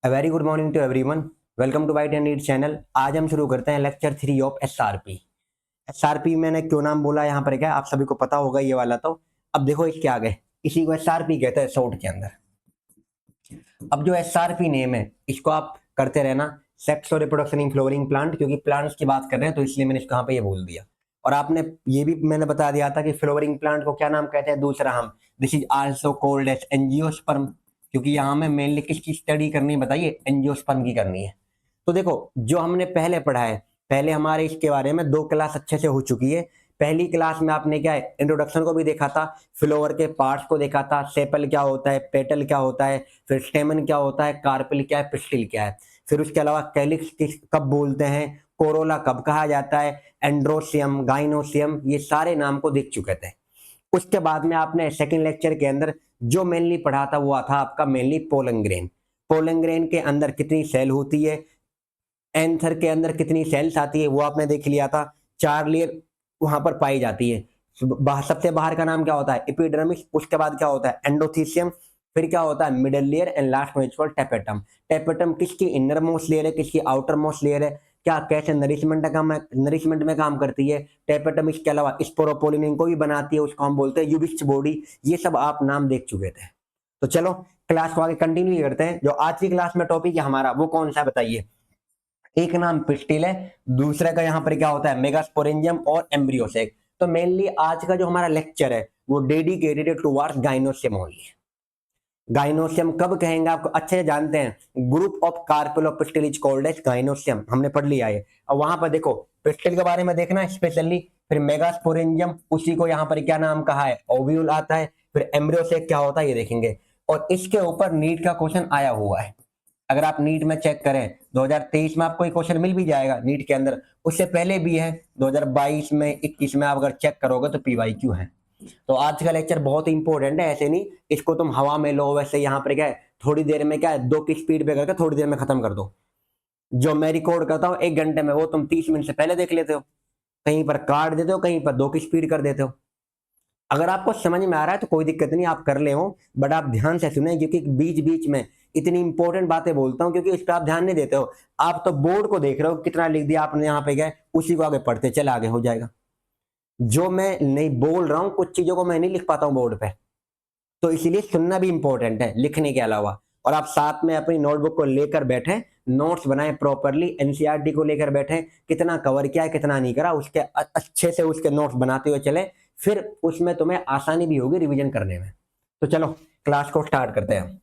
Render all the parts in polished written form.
A very good morning to everyone. Welcome to Byte and Read channel. आज हम शुरू करते हैं लेक्चर 3 ऑफ एसआरपी। एसआरपी मैंने क्यों नाम बोला यहाँ पर क्या आप सभी को पता होगा ये वाला। तो अब देखो इसके आगे इसी को एसआरपी कहते हैं शॉर्ट के अंदर। अब जो एसआरपी नेम है इसको आप करते रहना सेक्स और रिप्रोडक्शन इन फ्लोवरिंग प्लांट, क्योंकि प्लांट्स की बात कर रहे हैं तो इसलिए मैंने इसको यहाँ पे ये बोल दिया। और आपने ये भी मैंने बता दिया था कि फ्लोवरिंग प्लांट को क्या नाम कहते हैं दूसरा हम, this is also called as angiosperm, क्योंकि यहाँ में मेनली किसकी स्टडी करनी है बताइए, एंजियोस्पर्म की करनी है। तो देखो जो हमने पहले पढ़ा है, पहले हमारे इसके बारे में 2 क्लास अच्छे से हो चुकी है। पहली क्लास में आपने क्या है इंट्रोडक्शन को भी देखा था, फ्लोवर के पार्ट्स को देखा था, सेपल क्या होता है, पेटल क्या होता है, फिर स्टेमन क्या होता है, कार्पेल क्या है, पिस्टिल क्या है, फिर उसके अलावा कैलिक्स कब बोलते हैं, कोरोला कब कहा जाता है, एंड्रोसियम, गाइनोसियम, ये सारे नाम को देख चुके थे। उसके बाद में आपने सेकंड लेक्चर के अंदर जो मेनली पढ़ा था वो था आपका mainly pollen grain. Pollen grain के अंदर कितनी सेल होती है, एंथर के अंदर कितनी सेल्स आती है वो आपने देख लिया था। 4 लेयर वहां पर पाई जाती है। सबसे बाहर का नाम क्या होता है, एपिडर्मिस, उसके बाद क्या होता है एंडोथीसियम, फिर क्या होता है मिडल लेयर एंड लास्ट में इट्स टेपेटम। टेपेटम किसकी इनर मोस्ट लेयर है, किसकी आउटर मोस्ट लेयर है, क्या कैसे नरिशमेंट में काम करती है। टेपेटम इसके अलावा स्पोरोपोलिन को भी बनाती है, उसको हम बोलते हैं यूबिक्स बॉडी। ये सब आप नाम देख चुके थे। तो चलो क्लास को आगे कंटिन्यू करते हैं। जो आज की क्लास में टॉपिक है हमारा वो कौन सा बताइए। एक नाम पिस्टिल है, दूसरे का यहाँ पर क्या होता है मेगास्पोरेंजियम और एम्ब्रियोसेक। तो मेनली आज का जो हमारा लेक्चर है वो डेडिकेटेड टुवर्ड्स गाइनोसियम ओनली है। गाइनोसियम कब कहेंगे आपको अच्छे से जानते हैं, group of carpel of pistil is called as gynoecium, हमने पढ़ लिया है। अब वहां पर देखो पिस्टिल के बारे में देखना स्पेशली, फिर मेगास्पोरेंजियम उसी को यहाँ पर क्या नाम कहा है ओव्यूल आता है, फिर एम्ब्रियोसेक क्या होता है ये देखेंगे। और इसके ऊपर नीट का क्वेश्चन आया हुआ है। अगर आप नीट में चेक करें 2023 में आपको एक क्वेश्चन मिल भी जाएगा नीट के अंदर, उससे पहले भी है 2022 में 21 में आप अगर चेक करोगे तो पीवाईक्यू है। तो आज का लेक्चर बहुत इंपॉर्टेंट है, ऐसे नहीं इसको तुम हवा में लो वैसे यहाँ पर क्या है थोड़ी देर में क्या है 2 की स्पीड पे करके थोड़ी देर में खत्म कर दो। जो मैं रिकॉर्ड करता हूँ 1 घंटे में वो तुम 30 मिनट से पहले देख लेते हो, कहीं पर काट देते हो, कहीं पर 2 की स्पीड कर देते हो। अगर आपको समझ में आ रहा है तो कोई दिक्कत नहीं, आप कर ले हो, बट आप ध्यान से सुने, क्योंकि बीच बीच में इतनी इंपॉर्टेंट बातें बोलता हूं क्योंकि इस पर आप ध्यान नहीं देते हो। आप तो बोर्ड को देख रहे हो कितना लिख दिया आपने यहाँ पे गए, उसी को आगे पढ़ते चले आगे हो जाएगा। जो मैं नहीं बोल रहा हूं कुछ चीजों को मैं नहीं लिख पाता हूं बोर्ड पे, तो इसीलिए सुनना भी इंपॉर्टेंट है लिखने के अलावा। और आप साथ में अपनी नोटबुक को लेकर बैठे, नोट्स बनाए प्रॉपरली, एनसीईआरटी को लेकर बैठे, कितना कवर किया है कितना नहीं करा उसके अच्छे से उसके नोट्स बनाते हुए चले, फिर उसमें तुम्हें आसानी भी होगी रिवीजन करने में। तो चलो क्लास को स्टार्ट करते हैं।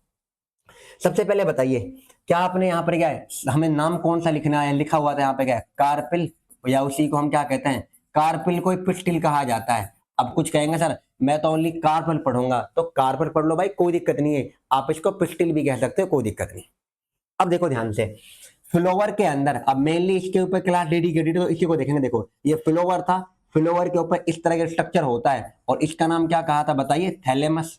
सबसे पहले बताइए क्या आपने यहाँ पर क्या है हमें नाम कौन सा लिखना है, लिखा हुआ था यहाँ पे क्या है कार्पिल, या उसी को हम क्या कहते हैं कार्पिल को पिस्टिल कहा जाता है। अब कुछ कहेंगे सर मैं तो ओनली कार्पल पढ़ूंगा, तो कार्पल पढ़ लो भाई कोई दिक्कत नहीं है, आप इसको पिस्टिल भी कह सकते हो कोई दिक्कत नहीं। अब देखो ध्यान से फ्लोवर के अंदर, अब मेनली इसके ऊपर क्लास डेडिकेटेड तो इसी को देखेंगे। देखो ये फ्लोवर था, फ्लोवर के ऊपर इस तरह का स्ट्रक्चर होता है और इसका नाम क्या कहा था बताइए, थैलेमस।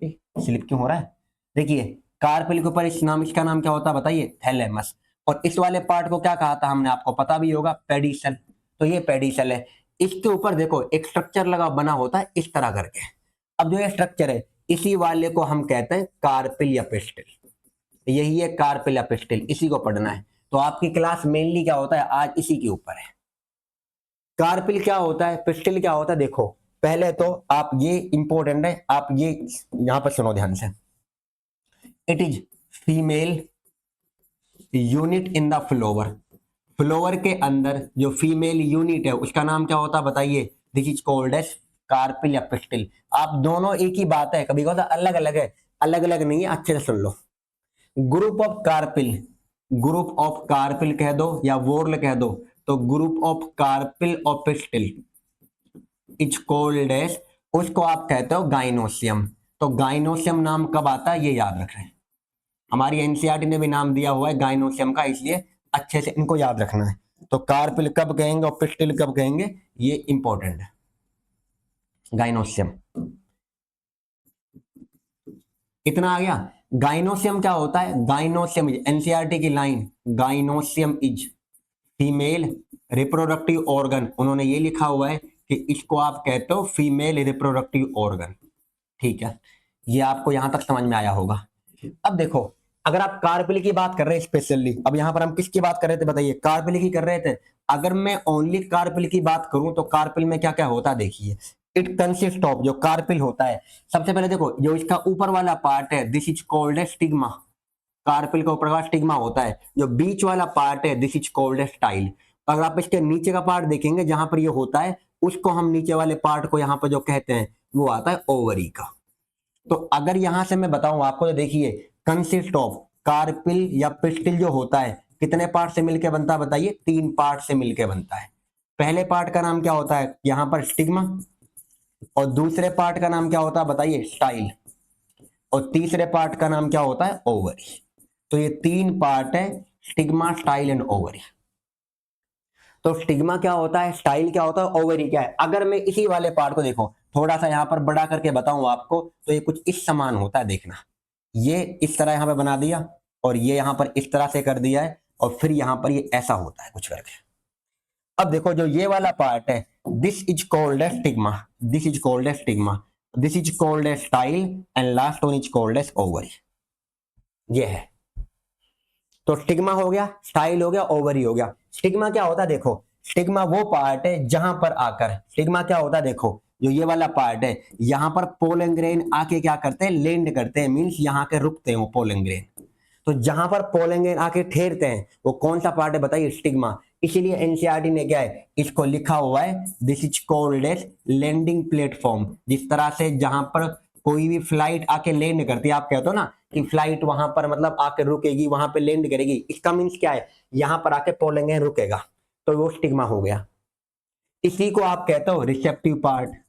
स्लिप क्यों हो रहा है, देखिए कार्पेल के ऊपर इसका नाम क्या होता है बताइए, थैलेमस। और इस वाले पार्ट को क्या कहा था हमने, आपको पता भी होगा, पेडिसल। तो ये पेडिसल है, इसके ऊपर देखो एक स्ट्रक्चर लगा बना होता है इस तरह करके। अब जो ये स्ट्रक्चर है इसी वाले को हम कहते हैं कार्पिल या पिस्टिल, यही है कार्पिल या पिस्टिल, इसी को पढ़ना है। तो आपकी क्लास मेनली क्या होता है आज इसी के ऊपर है। कार्पिल क्या होता है, पिस्टिल क्या होता है, देखो पहले तो आप ये इंपॉर्टेंट है, आप ये यहां पर सुनो ध्यान से। It is female unit in the flower, flower के अंदर जो फीमेल यूनिट है उसका नाम क्या होता है बताइए, this is called as carpel या पिस्टिल। आप दोनों एक ही बात है, कभी कभी अलग अलग है, अलग अलग नहीं है, अच्छे से सुन लो। Group of carpel, group of carpel कह दो या वोर्ल कह दो, तो ग्रुप ऑफ कार्पिल और पिस्टिल इज कॉल्ड एज, उसको आप कहते हो गाइनोसियम। तो गाइनोसियम नाम कब आता है ये याद रख रहे हैं, हमारी एनसीईआरटी ने भी नाम दिया हुआ है गाइनोसियम का, इसलिए अच्छे से इनको याद रखना है। तो कार्पिल कब कहेंगे और पिस्टिल कब कहेंगे ये इंपॉर्टेंट है। गाइनोसियम इतना आ गया। गाइनोसियम क्या होता है, गाइनोसियम इज एनसीईआरटी की line, gynoecium is female reproductive organ, उन्होंने ये लिखा हुआ है कि इसको आप कहते हो फीमेल रिप्रोडक्टिव ऑर्गन। ठीक है, ये आपको यहां तक समझ में आया होगा। अब देखो अगर आप कार्पेल की बात कर रहे हैं स्पेशली, अब यहाँ पर हम किसकी बात कर रहे थे बताइए, कार्पेल की कर रहे थे। अगर मैं ओनली कार्पेल की बात करूं तो कार्पेल में क्या क्या होता है देखिए, इट कंसिस्ट ऑफ, जो कार्पेल होता है सबसे पहले देखो, जो इसका ऊपर वाला पार्ट है this is called a stigma, carpel का ऊपर वाला स्टिग्मा होता है। जो बीच वाला पार्ट है this is called a style. अगर आप इसके नीचे का पार्ट देखेंगे जहां पर ये होता है, उसको हम नीचे वाले पार्ट को यहाँ पर जो कहते हैं वो आता है ओवरी का। तो अगर यहां से मैं बताऊं आपको तो देखिए, कंसिस्ट ऑफ, कार्पिल या पिस्टिल जो होता है कितने पार्ट से मिलकर बनता है बताइए, 3 पार्ट से मिलकर बनता है। पहले पार्ट का नाम क्या होता है यहां पर स्टिग्मा, और दूसरे पार्ट का नाम क्या होता है बताइए स्टाइल, और तीसरे पार्ट का नाम क्या होता है ओवरी। तो ये 3 पार्ट है, स्टिग्मा, स्टाइल एंड ओवरी। तो स्टिग्मा क्या होता है, स्टाइल क्या होता है, ओवरी क्या है। अगर मैं इसी वाले पार्ट को देखो थोड़ा सा यहाँ पर बड़ा करके बताऊं आपको, तो ये कुछ इस समान होता है, देखना ये इस तरह यहाँ पे बना दिया, और ये यहाँ पर इस तरह से कर दिया है, और फिर यहाँ पर ये ऐसा होता है कुछ करके। अब देखो जो ये वाला पार्ट है this is called a stigma, this is called a stigma, this is called a style and last one is called as ovary. ये है, तो स्टिग्मा हो गया, स्टाइल हो गया, ओवरी हो गया। स्टिग्मा क्या होता है देखो, स्टिग्मा वो पार्ट है जहां पर आकर, स्टिग्मा क्या होता है देखो, जो ये वाला पार्ट है यहां पर पोलन ग्रेन आके क्या करते हैं, लैंड करते हैं, मींस यहां के रुकते हैं वो पोलन ग्रेन। तो जहां पर पोलन ग्रेन आके ठहरते हैं वो कौन सा पार्ट है बताइए, स्टिग्मा। इसीलिए एनसीईआरटी ने क्या है इसको लिखा हुआ है this is called as landing platform. जिस तरह से जहां पर कोई भी फ्लाइट आके लैंड करती है, आप कहते हो ना कि फ्लाइट वहां पर मतलब आके रुकेगी, वहां पे लैंड करेगी, इसका मीन्स क्या है, यहां पर आके पोलन ग्रेन रुकेगा, तो वो स्टिग्मा हो गया। इसी को आप कहते हो रिसेप्टिव पार्ट।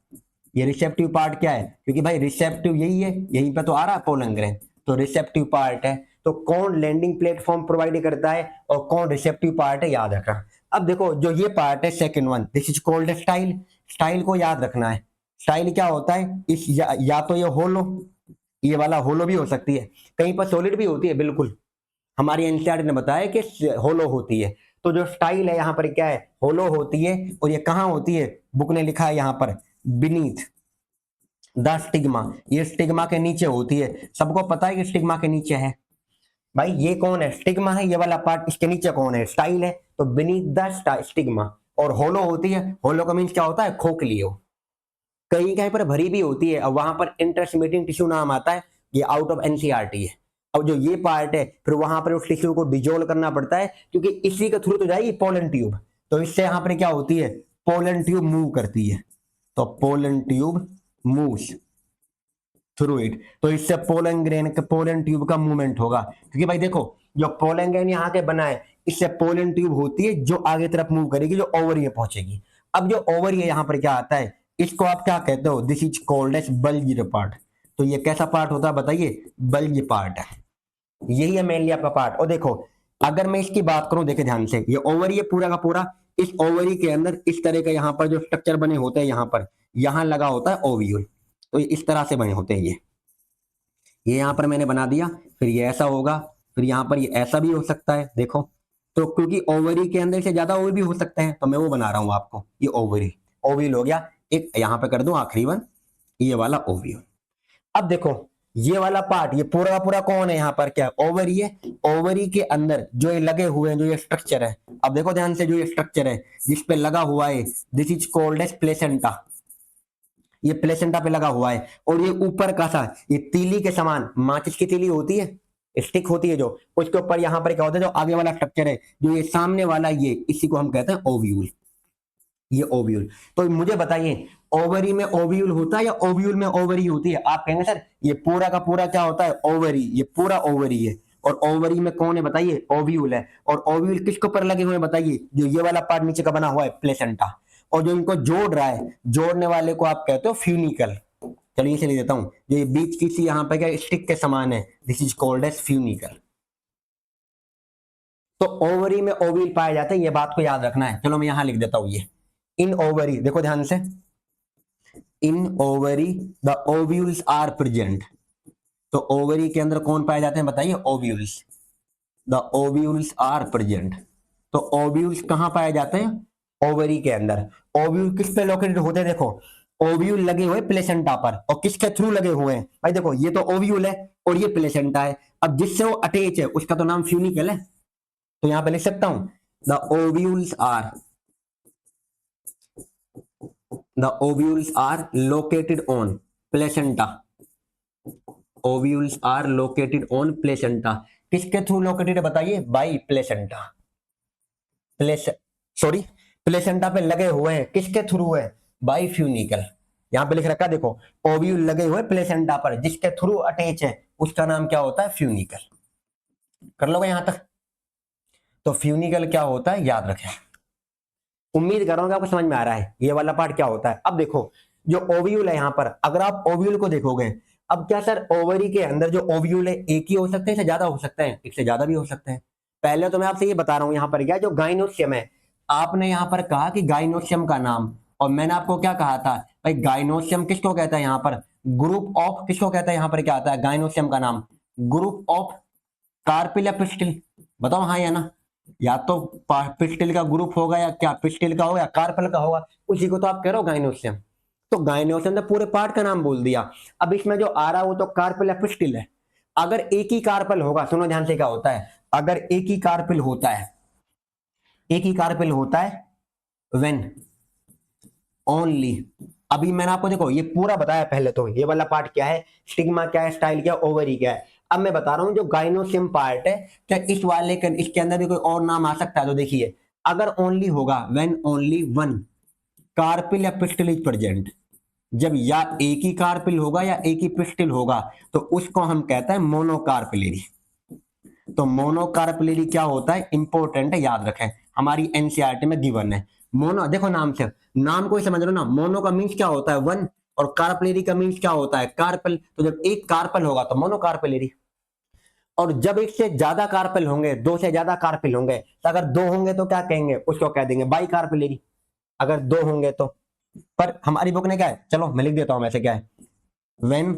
ये रिसेप्टिव पार्ट क्या है, क्योंकि भाई रिसेप्टिव यही है, यहीं पे तो आ रहा है पोलन ग्रेन, तो रिसेप्टिव पार्ट है। तो कौन लैंडिंग प्लेटफॉर्म प्रोवाइड करता है और कौन रिसेप्टिव पार्ट है, याद रखना। अब देखो जो ये पार्ट है second one, this is called style. Style को याद रखना है, स्टाइल क्या होता है, इस या तो ये होलो, ये वाला होलो भी हो सकती है, कहीं पर सॉलिड भी होती है, बिल्कुल हमारी एनसीईआरटी ने बताया कि होलो होती है। तो जो स्टाइल है यहाँ पर क्या है, होलो होती है, और ये कहाँ होती है, बुक ने लिखा है यहाँ पर बीनीथ द स्टिग्मा, ये स्टिग्मा के नीचे होती है। सबको पता है कि स्टिग्मा के नीचे है, भाई ये कौन है, स्टिग्मा है, ये वाला पार्ट, इसके नीचे कौन है, स्टाइल है, तो बीनीथ द स्टिग्मा। और होलो होती है, होलो का मीन्स क्या होता है, खोखली हो, कहीं कहीं पर भरी भी होती है, और वहां पर इंटरस्टिशियल टिश्यू नाम आता है, ये आउट ऑफ एनसीईआरटी है। और जो ये पार्ट है फिर वहां पर उस टिश्यू को डिजोल्व करना पड़ता है, क्योंकि इसी के थ्रू तो जाएगी पोलन ट्यूब, तो इससे यहाँ पर क्या होती है, पोलन ट्यूब मूव करती है, तो pollen tube moves through it, तो इससे पोलन ग्रेन के पोलन ट्यूब का मूवमेंट होगा। क्योंकि भाई देखो जो पोलन ग्रेन यहाँ के बना है, इससे पोलन ट्यूब होती है जो आगे तरफ मूव करेगी, जो ओवरी में पहुंचेगी। अब जो ओवरी है यहाँ पर क्या आता है, इसको आप क्या कहते हो, this is called as bulge part. तो ये कैसा पार्ट होता है बताइए, बल्ज पार्ट है, यही है मेनली आपका पार्ट। और देखो अगर मैं इसकी बात करूं, देखे ध्यान से, ये ओवरी है पूरा का पूरा, इस ओवरी के अंदर इस तरह का यहाँ पर जो स्ट्रक्चर बने होते हैं, यहाँ पर यहाँ लगा होता है ओव्यूल, तो ये इस तरह से बने होते हैं। ये यहाँ पर मैंने बना दिया, फिर ये ऐसा होगा, फिर यहाँ पर ये ऐसा भी हो सकता है, देखो। तो क्योंकि ओवरी के अंदर से ज्यादा ओवरी भी हो सकते हैं, तो मैं वो बना रहा हूँ आपको, ये ओवरी ओव्यूल हो गया। एक यहाँ पे कर दूं आखिरी वन, ये वाला ओव्यूल। अब देखो ये वाला पार्ट, ये पूरा का पूरा कौन है, यहाँ पर क्या ओवरी है, ओवरी के अंदर जो ये लगे हुए हैं, जो ये स्ट्रक्चर है, अब देखो ध्यान से, जो ये स्ट्रक्चर है जिसपे लगा हुआ है this is called as placenta, ये प्लेसेंटा पे लगा हुआ है। और ये ऊपर का सा, ये तीली के समान, माचिस की तीली होती है, स्टिक होती है जो, उसके ऊपर यहाँ पर क्या होता है, जो आगे वाला स्ट्रक्चर है, जो ये सामने वाला, ये इसी को हम कहते हैं ओव्यूल, ये ओव्यूल। तो मुझे बताइए ओवरी में ओव्यूल होता है या ओव्यूल में ओवरी होती है, आप कहेंगे सर ये पूरा का पूरा क्या होता है, ओवरी, ये पूरा ओवरी है, और ओवरी में कौन है बताइए, ओव्यूल है। और ओव्यूल किसके ऊपर लगे हुए हैं बताइए, जो ये वाला पार्ट नीचे का बना हुआ है प्लेसेंटा, और जो इनको जोड़ रहा है, जोड़ने वाले को आप कहते हो फ्यूनिकल। चलिए इसे लिख देता हूं, जो ये बीच की सी यहाँ पे क्या स्टिक के समान है, this is called as funicle. तो ओवरी में ओव्यूल पाए जाते हैं, ये बात को याद रखना है। चलो मैं यहां लिख देता हूं, ये इन ओवरी, देखो ध्यान से, in ovary the ovules are present. तो ओवरी के अंदर कौन पाए जाते हैं बताइए, ovules, the ovules are present. तो ओव्यूल्स कहां पाए जाते हैं, ओवरी के अंदर। ओव्यूल किस पे लोकेटेड होते हैं, देखो ओव्यूल लगे हुए प्लेसेंटा पर, और किसके थ्रू लगे हुए हैं, भाई देखो ये तो ओव्यूल है और ये प्लेसेंटा है। अब जिससे वो अटैच है उसका तो नाम फ्यूनिकल है, तो यहां पे लिख सकता हूं the ovules are located on placenta. Ovules are located on placenta. किसके थ्रू लोकेटेड है बताइए? By placenta. Place sorry placenta पे लगे हुए हैं, किसके थ्रू है? By funicle. यहां पे लिख रखा देखो, ओव्यूल लगे हुए प्लेसेंटा पर, जिसके थ्रू अटैच है उसका नाम क्या होता है? फ्यूनिकल। कर लोगे यहां तक? तो फ्यूनिकल क्या होता है याद रखें। उम्मीद कर रहा हूं कि आपको समझ में आ रहा है ये वाला पार्ट क्या होता है। अब देखो जो ओव्यूल है यहां पर, अगर आप ओव्यूल को देखोगे, अब क्या सर ओवरी के अंदर जो ओव्यूल है एक ही हो सकते हैं, इससे ज्यादा हो सकते हैं? एक से ज्यादा भी हो सकते हैं। पहले तो मैं आपसे ये बता रहा हूं यहां पर क्या जो गाइनोसियम है, आपने यहां पर कहा कि गाइनोसियम का नाम, और मैंने आपको क्या कहा था भाई? गाइनोसियम किसको कहता है यहां पर? ग्रुप ऑफ, किसको कहता है यहां पर? क्या आता है गाइनोसियम का नाम? ग्रुप ऑफ कार्पिल या पिस्टिल? बताओ हाँ या ना। या तो पिस्टिल का ग्रुप होगा, या क्या पिस्टिल का होगा, या कार्पल का होगा, उसी को तो आप कह रहे हो गाइनोसियम। तो गाइनोसियम ने पूरे पार्ट का नाम बोल दिया। अब इसमें जो आ रहा है वो तो कार्पल या पिस्टिल है। अगर एक ही कार्पल होगा, सुनो ध्यान से क्या होता है, अगर एक ही कार्पल होता है, एक ही कार्पल होता है व्हेन ओनली, अभी मैंने आपको देखो ये पूरा बताया पहले, तो ये वाला पार्ट क्या है, स्टिग्मा क्या है, स्टाइल क्या है, ओवरी क्या है। अब मैं बता रहा हूं जो गाइनोसियम पार्ट है, क्या इस वाले के इसके अंदर भी कोई और नाम आ सकता है? तो देखिए अगर ओनली होगा, व्हेन ओनली वन कार्पिल या पिस्टिल इज प्रेजेंट, जब या एक ही कार्पिल होगा या एक ही पिस्टिल होगा, तो उसको हम कहते हैं मोनोकार्पिलरी। तो मोनोकार्पिलरी क्या होता है? इंपॉर्टेंट है, याद रखें, हमारी एनसीईआरटी में गिवन है। मोनो देखो नाम से, नाम को ही समझ लो ना, मोनो का मीन्स क्या होता है? वन, और कार्पलेरी का मीन्स क्या होता है? कार्पल। तो जब एक कार्पल होगा तो मोनोकार्पलेरी, और जब एक से ज्यादा कार्पल होंगे, दो से ज्यादा कार्पल होंगे, तो अगर दो होंगे तो क्या कहेंगे? उसको कह देंगे बाई कार्पलेरी, अगर दो होंगे तो। पर हमारी बुक ने क्या है, चलो मैं लिख देता हूं वैसे क्या है, व्हेन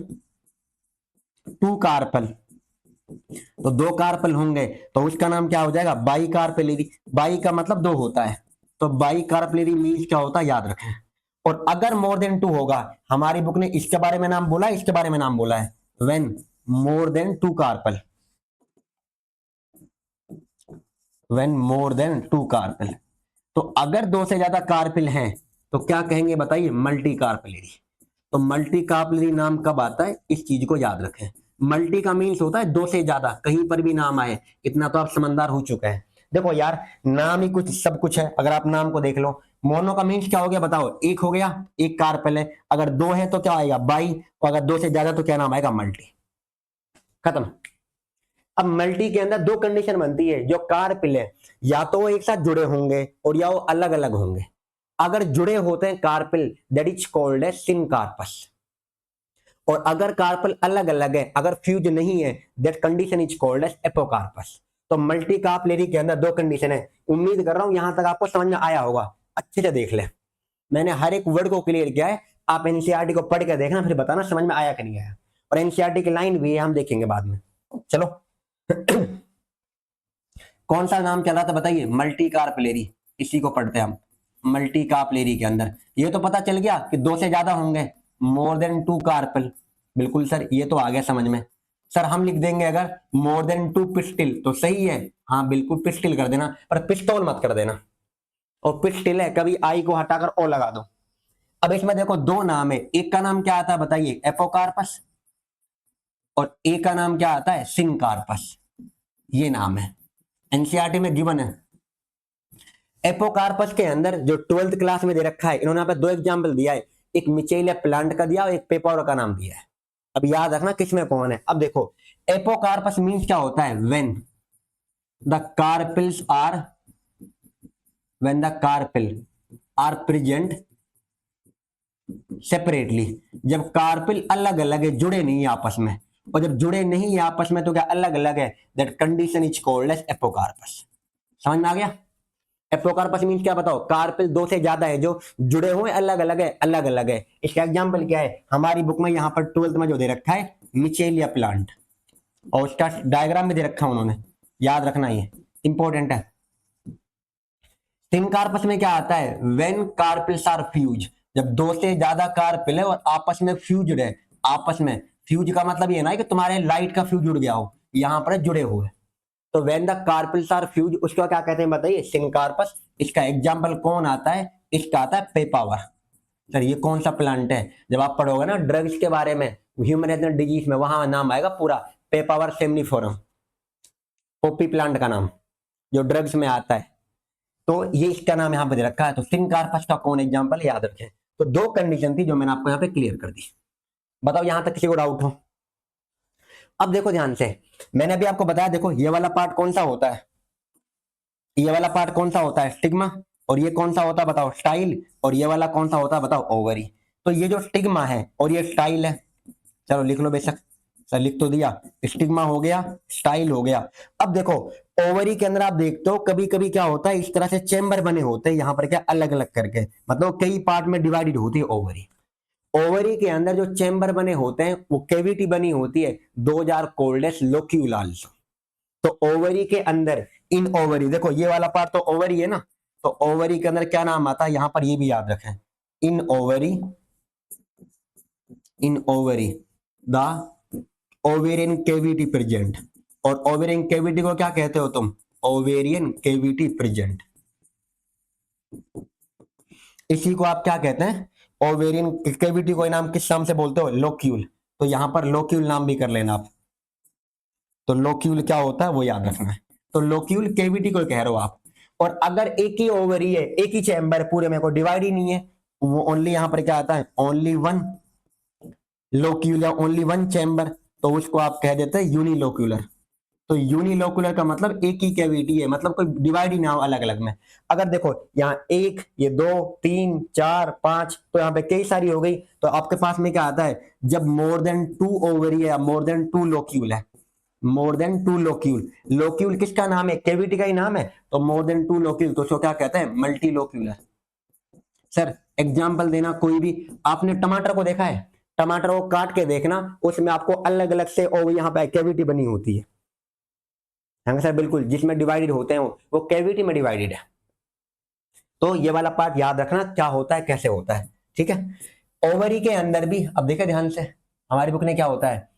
टू कार्पल, तो दो कार्पल होंगे तो उसका नाम क्या हो जाएगा? बाई कार्पलेरी। बाई का मतलब दो होता है, तो बाई कार्पलेरी मीन्स क्या होता है याद रखें। और अगर मोर देन टू होगा, हमारी बुक ने इसके बारे में नाम बोला है, इसके बारे में नाम बोला है, when more than two carpel, when more than two carpel. तो अगर दो से ज्यादा कार्पल हैं तो क्या कहेंगे बताइए? मल्टी कार्पलेरी। तो मल्टी कार्पलेरी नाम कब आता है, इस चीज को याद रखें। मल्टी का मीन्स होता है दो से ज्यादा, कहीं पर भी नाम आए, इतना तो आप समझदार हो चुके हैं। देखो यार नाम ही कुछ सब कुछ है, अगर आप नाम को देख लो। मोनो का मीन्स क्या हो गया बताओ? एक हो गया, एक कार्पल है। अगर दो है तो क्या आएगा? बाई, और अगर दो से ज्यादा तो क्या नाम आएगा? मल्टी। खत्म। अब मल्टी के अंदर दो कंडीशन बनती है, जो कार्पल है या तो वो एक साथ जुड़े होंगे और या वो अलग अलग होंगे। अगर जुड़े होते हैं कार्पल, दैट इज कॉल्ड है सिनकार्पस। और अगर कार्पल अलग अलग है, अगर फ्यूज नहीं है, that condition is called as apocarpous. तो मल्टी कार्पलेरी के अंदर दो कंडीशन है। उम्मीद कर रहा हूं यहां तक आपको समझ में आया होगा। अच्छे से देख ले, मैंने हर एक वर्ड को क्लियर किया है। आप एनसीईआरटी को पढ़ के देखना, फिर बताना समझ में आया कि नहीं आया। और एनसीईआरटी की लाइन भी है, हम देखेंगे बाद में। चलो कौन सा नाम चला था बताइए? मल्टी कार्पलेरी, इसी को पढ़ते हैं हम। मल्टी कार्पलेरी के अंदर ये तो पता चल गया कि दो से ज्यादा होंगे, मोर देन टू कार्पल। बिल्कुल सर, ये तो आ गया समझ में। सर हम लिख देंगे अगर मोर देन टू पिस्टिल तो सही है, हाँ बिल्कुल पिस्टिल कर देना, पर पिस्टोल मत कर देना। और पिस्टिल है, कभी आई को हटाकर ओ लगा दो। अब इसमें देखो दो नाम है, एक का नाम क्या आता है बताइए? एपोकार्पस, और एक का नाम क्या आता है? सिनकार्पस। ये नाम है, एनसीईआरटी में गिवन है। एपोकार्पस के अंदर जो 12th क्लास में दे रखा है, इन्होंने यहाँ पे दो एग्जाम्पल दिया है, एक मिचेलिया प्लांट का दिया और एक पेपर का नाम दिया है। अब याद रखना किसमें कौन है। अब देखो एपोकार्पस मीन्स क्या होता है? When the carpels are, when the carpel are present separately, जब कार्पल अलग अलग है, जुड़े नहीं है आपस में। और जब जुड़े नहीं है आपस में तो क्या अलग अलग है? That condition is called as apocarpous. समझ में आ गया? एपोकार्पस मीन्स क्या बताओ? कार्पल दो से ज्यादा है, जो जुड़े हुए अलग अलग है, अलग अलग है। इसका एग्जांपल क्या है? हमारी बुक में यहाँ पर 12th में जो दे रखा है मिचेलिया प्लांट, और उसका डायग्राम भी दे रखा है उन्होंने, याद रखना ये इंपॉर्टेंट है। सिनकार्पस में क्या आता है? व्हेन कार्पल्स आर फ्यूज, जब दो से ज्यादा कार्पल है और आपस में फ्यूज्ड है। आपस में फ्यूज का मतलब ये ना है कि तुम्हारे लाइट का फ्यूज उड़ गया हो, यहाँ पर जुड़े हुए। तो when the carpels are fuse, उसको क्या कहते हैं बताइए? सिनकार्पस। इसका एग्जाम्पल कौन आता है? इसका आता है पेपावर। सर ये कौन सा प्लांट है? जब आप पढ़ोगे ना ड्रग्स के बारे में, ह्यूमन डिजीज में, वहां नाम आएगा पूरा, पेपावर सेमनीफोरम, पोपी प्लांट का नाम, जो ड्रग्स में आता है। तो ये इसका नाम यहाँ पे दे रखा है। तो सिनकार्पस का कौन एग्जाम्पल, याद रखें। तो दो कंडीशन थी जो मैंने आपको यहाँ पे क्लियर कर दी। बताओ यहां तक किसी को डाउट हो? अब देखो ध्यान से, मैंने अभी आपको बताया, देखो ये वाला पार्ट कौन सा होता है? ये वाला पार्ट कौन सा होता है? स्टिग्मा। और ये कौन सा होता है बताओ? स्टाइल। और ये वाला कौन सा होता है बताओ? ओवरी। तो ये जो स्टिग्मा है और ये स्टाइल है, चलो लिख लो बेशक, सर लिख तो दिया। स्टिग्मा हो गया, स्टाइल हो गया। अब देखो ओवरी के अंदर आप देखते हो कभी कभी क्या होता है, इस तरह से चेंबर बने होते हैं, यहाँ पर क्या अलग अलग करके, मतलब कई पार्ट में डिवाइडेड होती है ओवरी। ओवरी के अंदर जो चेंबर बने होते हैं, वो कैविटी बनी होती है, those are called as locules. तो ओवरी के अंदर, इन ओवरी, देखो ये वाला पार्ट तो ओवरी है ना, तो ओवरी के अंदर क्या नाम आता है, यहां पर ये भी याद रखें, in ovary, in ovary the ovarian cavity present. और ओवेरियन कैविटी को क्या कहते हो तुम? Ovarian cavity present. इसी को आप क्या कहते हैं? ओवेरियन कैविटी को नाम किस नाम से बोलते हो? लोक्यूल। तो यहां पर लोक्यूल नाम भी कर लेना आप। तो लोक्यूल क्या होता है वो याद रखना है। तो लोक्यूल कैविटी को कह रहे हो आप। और अगर एक ही ओवरी है, एक ही चैम्बर पूरे में, कोई डिवाइड ही नहीं है, वो ओनली यहां पर क्या आता है? ओनली वन लोक्यूल या ओनली वन चैम्बर, तो उसको आप कह देते हैं यूनिलोक्यूलर। तो यूनिलोक्यूलर का मतलब एक ही कैविटी है, मतलब कोई डिवाइड ही ना हो अलग अलग में। अगर देखो यहाँ एक, ये दो, तीन, चार, पांच, तो यहाँ पे कई सारी हो गई। तो आपके पास में क्या आता है? जब मोर देन टू ओवरी है या मोर देन टू लोक्यूल है, more than two locule, locule किसका नाम है? कैविटी का ही नाम है। तो मोर देन टू लोक्यूल, तो उसको क्या कहते हैं? मल्टी लोक्यूलर। सर एग्जाम्पल देना कोई भी। आपने टमाटर को देखा है? टमाटर को काट के देखना, उसमें आपको अलग अलग से और यहाँ पे कैविटी बनी होती है। हाँ सर बिल्कुल, जिसमें डिवाइडेड होते हैं वो कैविटी में डिवाइडेड है। तो ये वाला पार्ट याद रखना क्या होता है, कैसे होता है, ठीक है। ओवरी के अंदर भी, अब देखिए ध्यान से, हमारी बुक ने क्या होता है?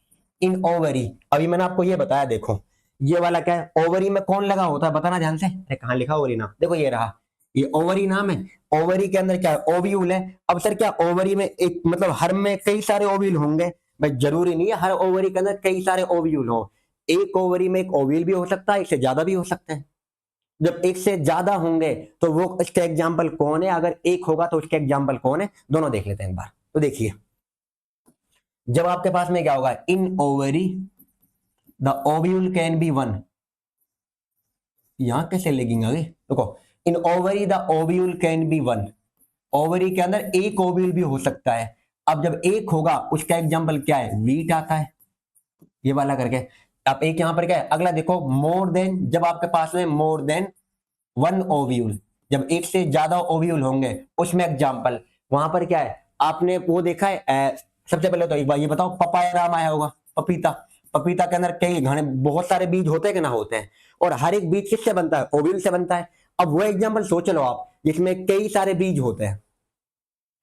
In ovary. अभी मैंने आपको ये बताया, देखो ये वाला क्या है? ओवरी में कौन लगा होता है बताना ध्यान से। अरे कहाँ लिखा ओवरी नाम? देखो ये रहा, ये ओवरी नाम है। ओवरी के अंदर क्या है? ओव्यूल है। अब सर क्या ओवरी में एक, मतलब हर में कई सारे ओव्यूल होंगे? भाई जरूरी नहीं है हर ओवरी के अंदर कई सारे ओव्यूल हो। एक ओवरी में एक ओव्यूल भी हो सकता है, इससे ज्यादा भी हो सकते हैं। जब एक से ज्यादा होंगे तो वो इसका एग्जाम्पल कौन है? अगर एक होगा तो उसका एग्जाम्पल कौन है? दोनों देख लेते हैं एक बार। तो देखिए, जब आपके पास में क्या होगा? इन ovary the ovule can be one. यहां कैसे लेगिंग आगे? देखो, इन ovary the ovule can be one. Ovary के अंदर एक ओव्यूल भी हो सकता है। अब जब एक होगा उसका एग्जाम्पल क्या है? वीट आता है, ये वाला करके। अब एक यहां पर क्या है? अगला देखो, मोर देन, जब आपके पास में मोर देन वन ओव्यूल, जब एक से ज्यादा ओव्यूल होंगे उसमें एग्जाम्पल, वहां पर क्या है? आपने वो देखा है? सबसे पहले तो एक बार ये बताओ, पपाया नाम आया होगा, पपीता। पपीता के अंदर कई घने बहुत सारे बीज होते हैं कि ना होते हैं? और हर एक बीज किससे बनता है? ओव्यूल से बनता है। अब वो एग्जाम्पल सोच लो आप, जिसमें कई सारे बीज होते हैं।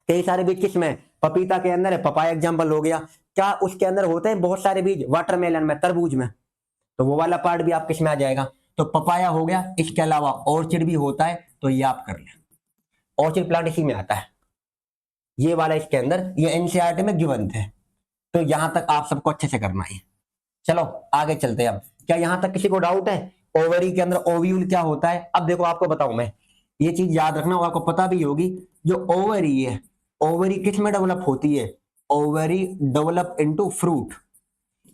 कई सारे बीज किसमें? पपीता के अंदर है, पपाया एग्जाम्पल हो गया। क्या उसके अंदर होते हैं बहुत सारे बीज? वाटरमेलन में, तरबूज में। तो वो वाला पार्ट भी आप किस में आ जाएगा? तो पपाया हो गया। इसके अलावा ऑर्चिड भी होता है, तो ये आप कर लें, ऑर्चिड प्लांट इसी में आता है। ये वाला इसके अंदर, ये एनसीईआरटी में गिवन थे। तो यहां तक आप सबको अच्छे से करना है। चलो आगे चलते हैं। अब क्या यहां तक किसी को डाउट है? ओवरी के अंदर ओव्यूल क्या होता है? अब देखो आपको बताऊं मैं, ये चीज याद रखना और आपको पता भी होगी। जो ओवरी है, ओवरी किस में डेवलप होती है? Ovary develop into fruit.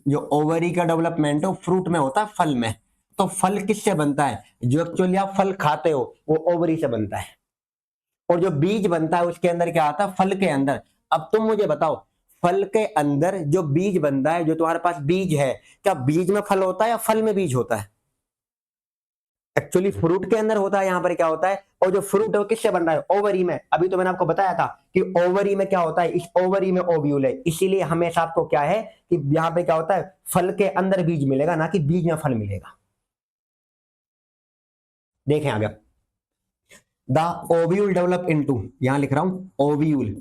जो ओवरी का डेवलपमेंट है फ्रूट में होता है, फल में। तो फल किससे बनता है? जो एक्चुअली आप फल खाते हो वो ओवरी से बनता है। और जो बीज बनता है उसके अंदर क्या आता है? फल के अंदर। अब तुम मुझे बताओ, फल के अंदर जो बीज बनता है, जो तुम्हारे पास बीज है, क्या बीज में फल होता है या फल में बीज होता है? एक्चुअली फ्रूट के अंदर होता है। यहां पर क्या होता है? और जो फ्रूट है वो किससे बन रहा है? ओवरी में। अभी तो मैंने आपको बताया था कि ओवरी में क्या होता है? इस ओवरी में ओव्यूल है, इसीलिए हमेशा आपको क्या है कि यहां पे क्या होता है? फल के अंदर बीज मिलेगा, ना कि बीज में फल मिलेगा। देखें आगे, द ओव्यूल डेवलप इनटू, यहां लिख रहा हूं ओव्यूल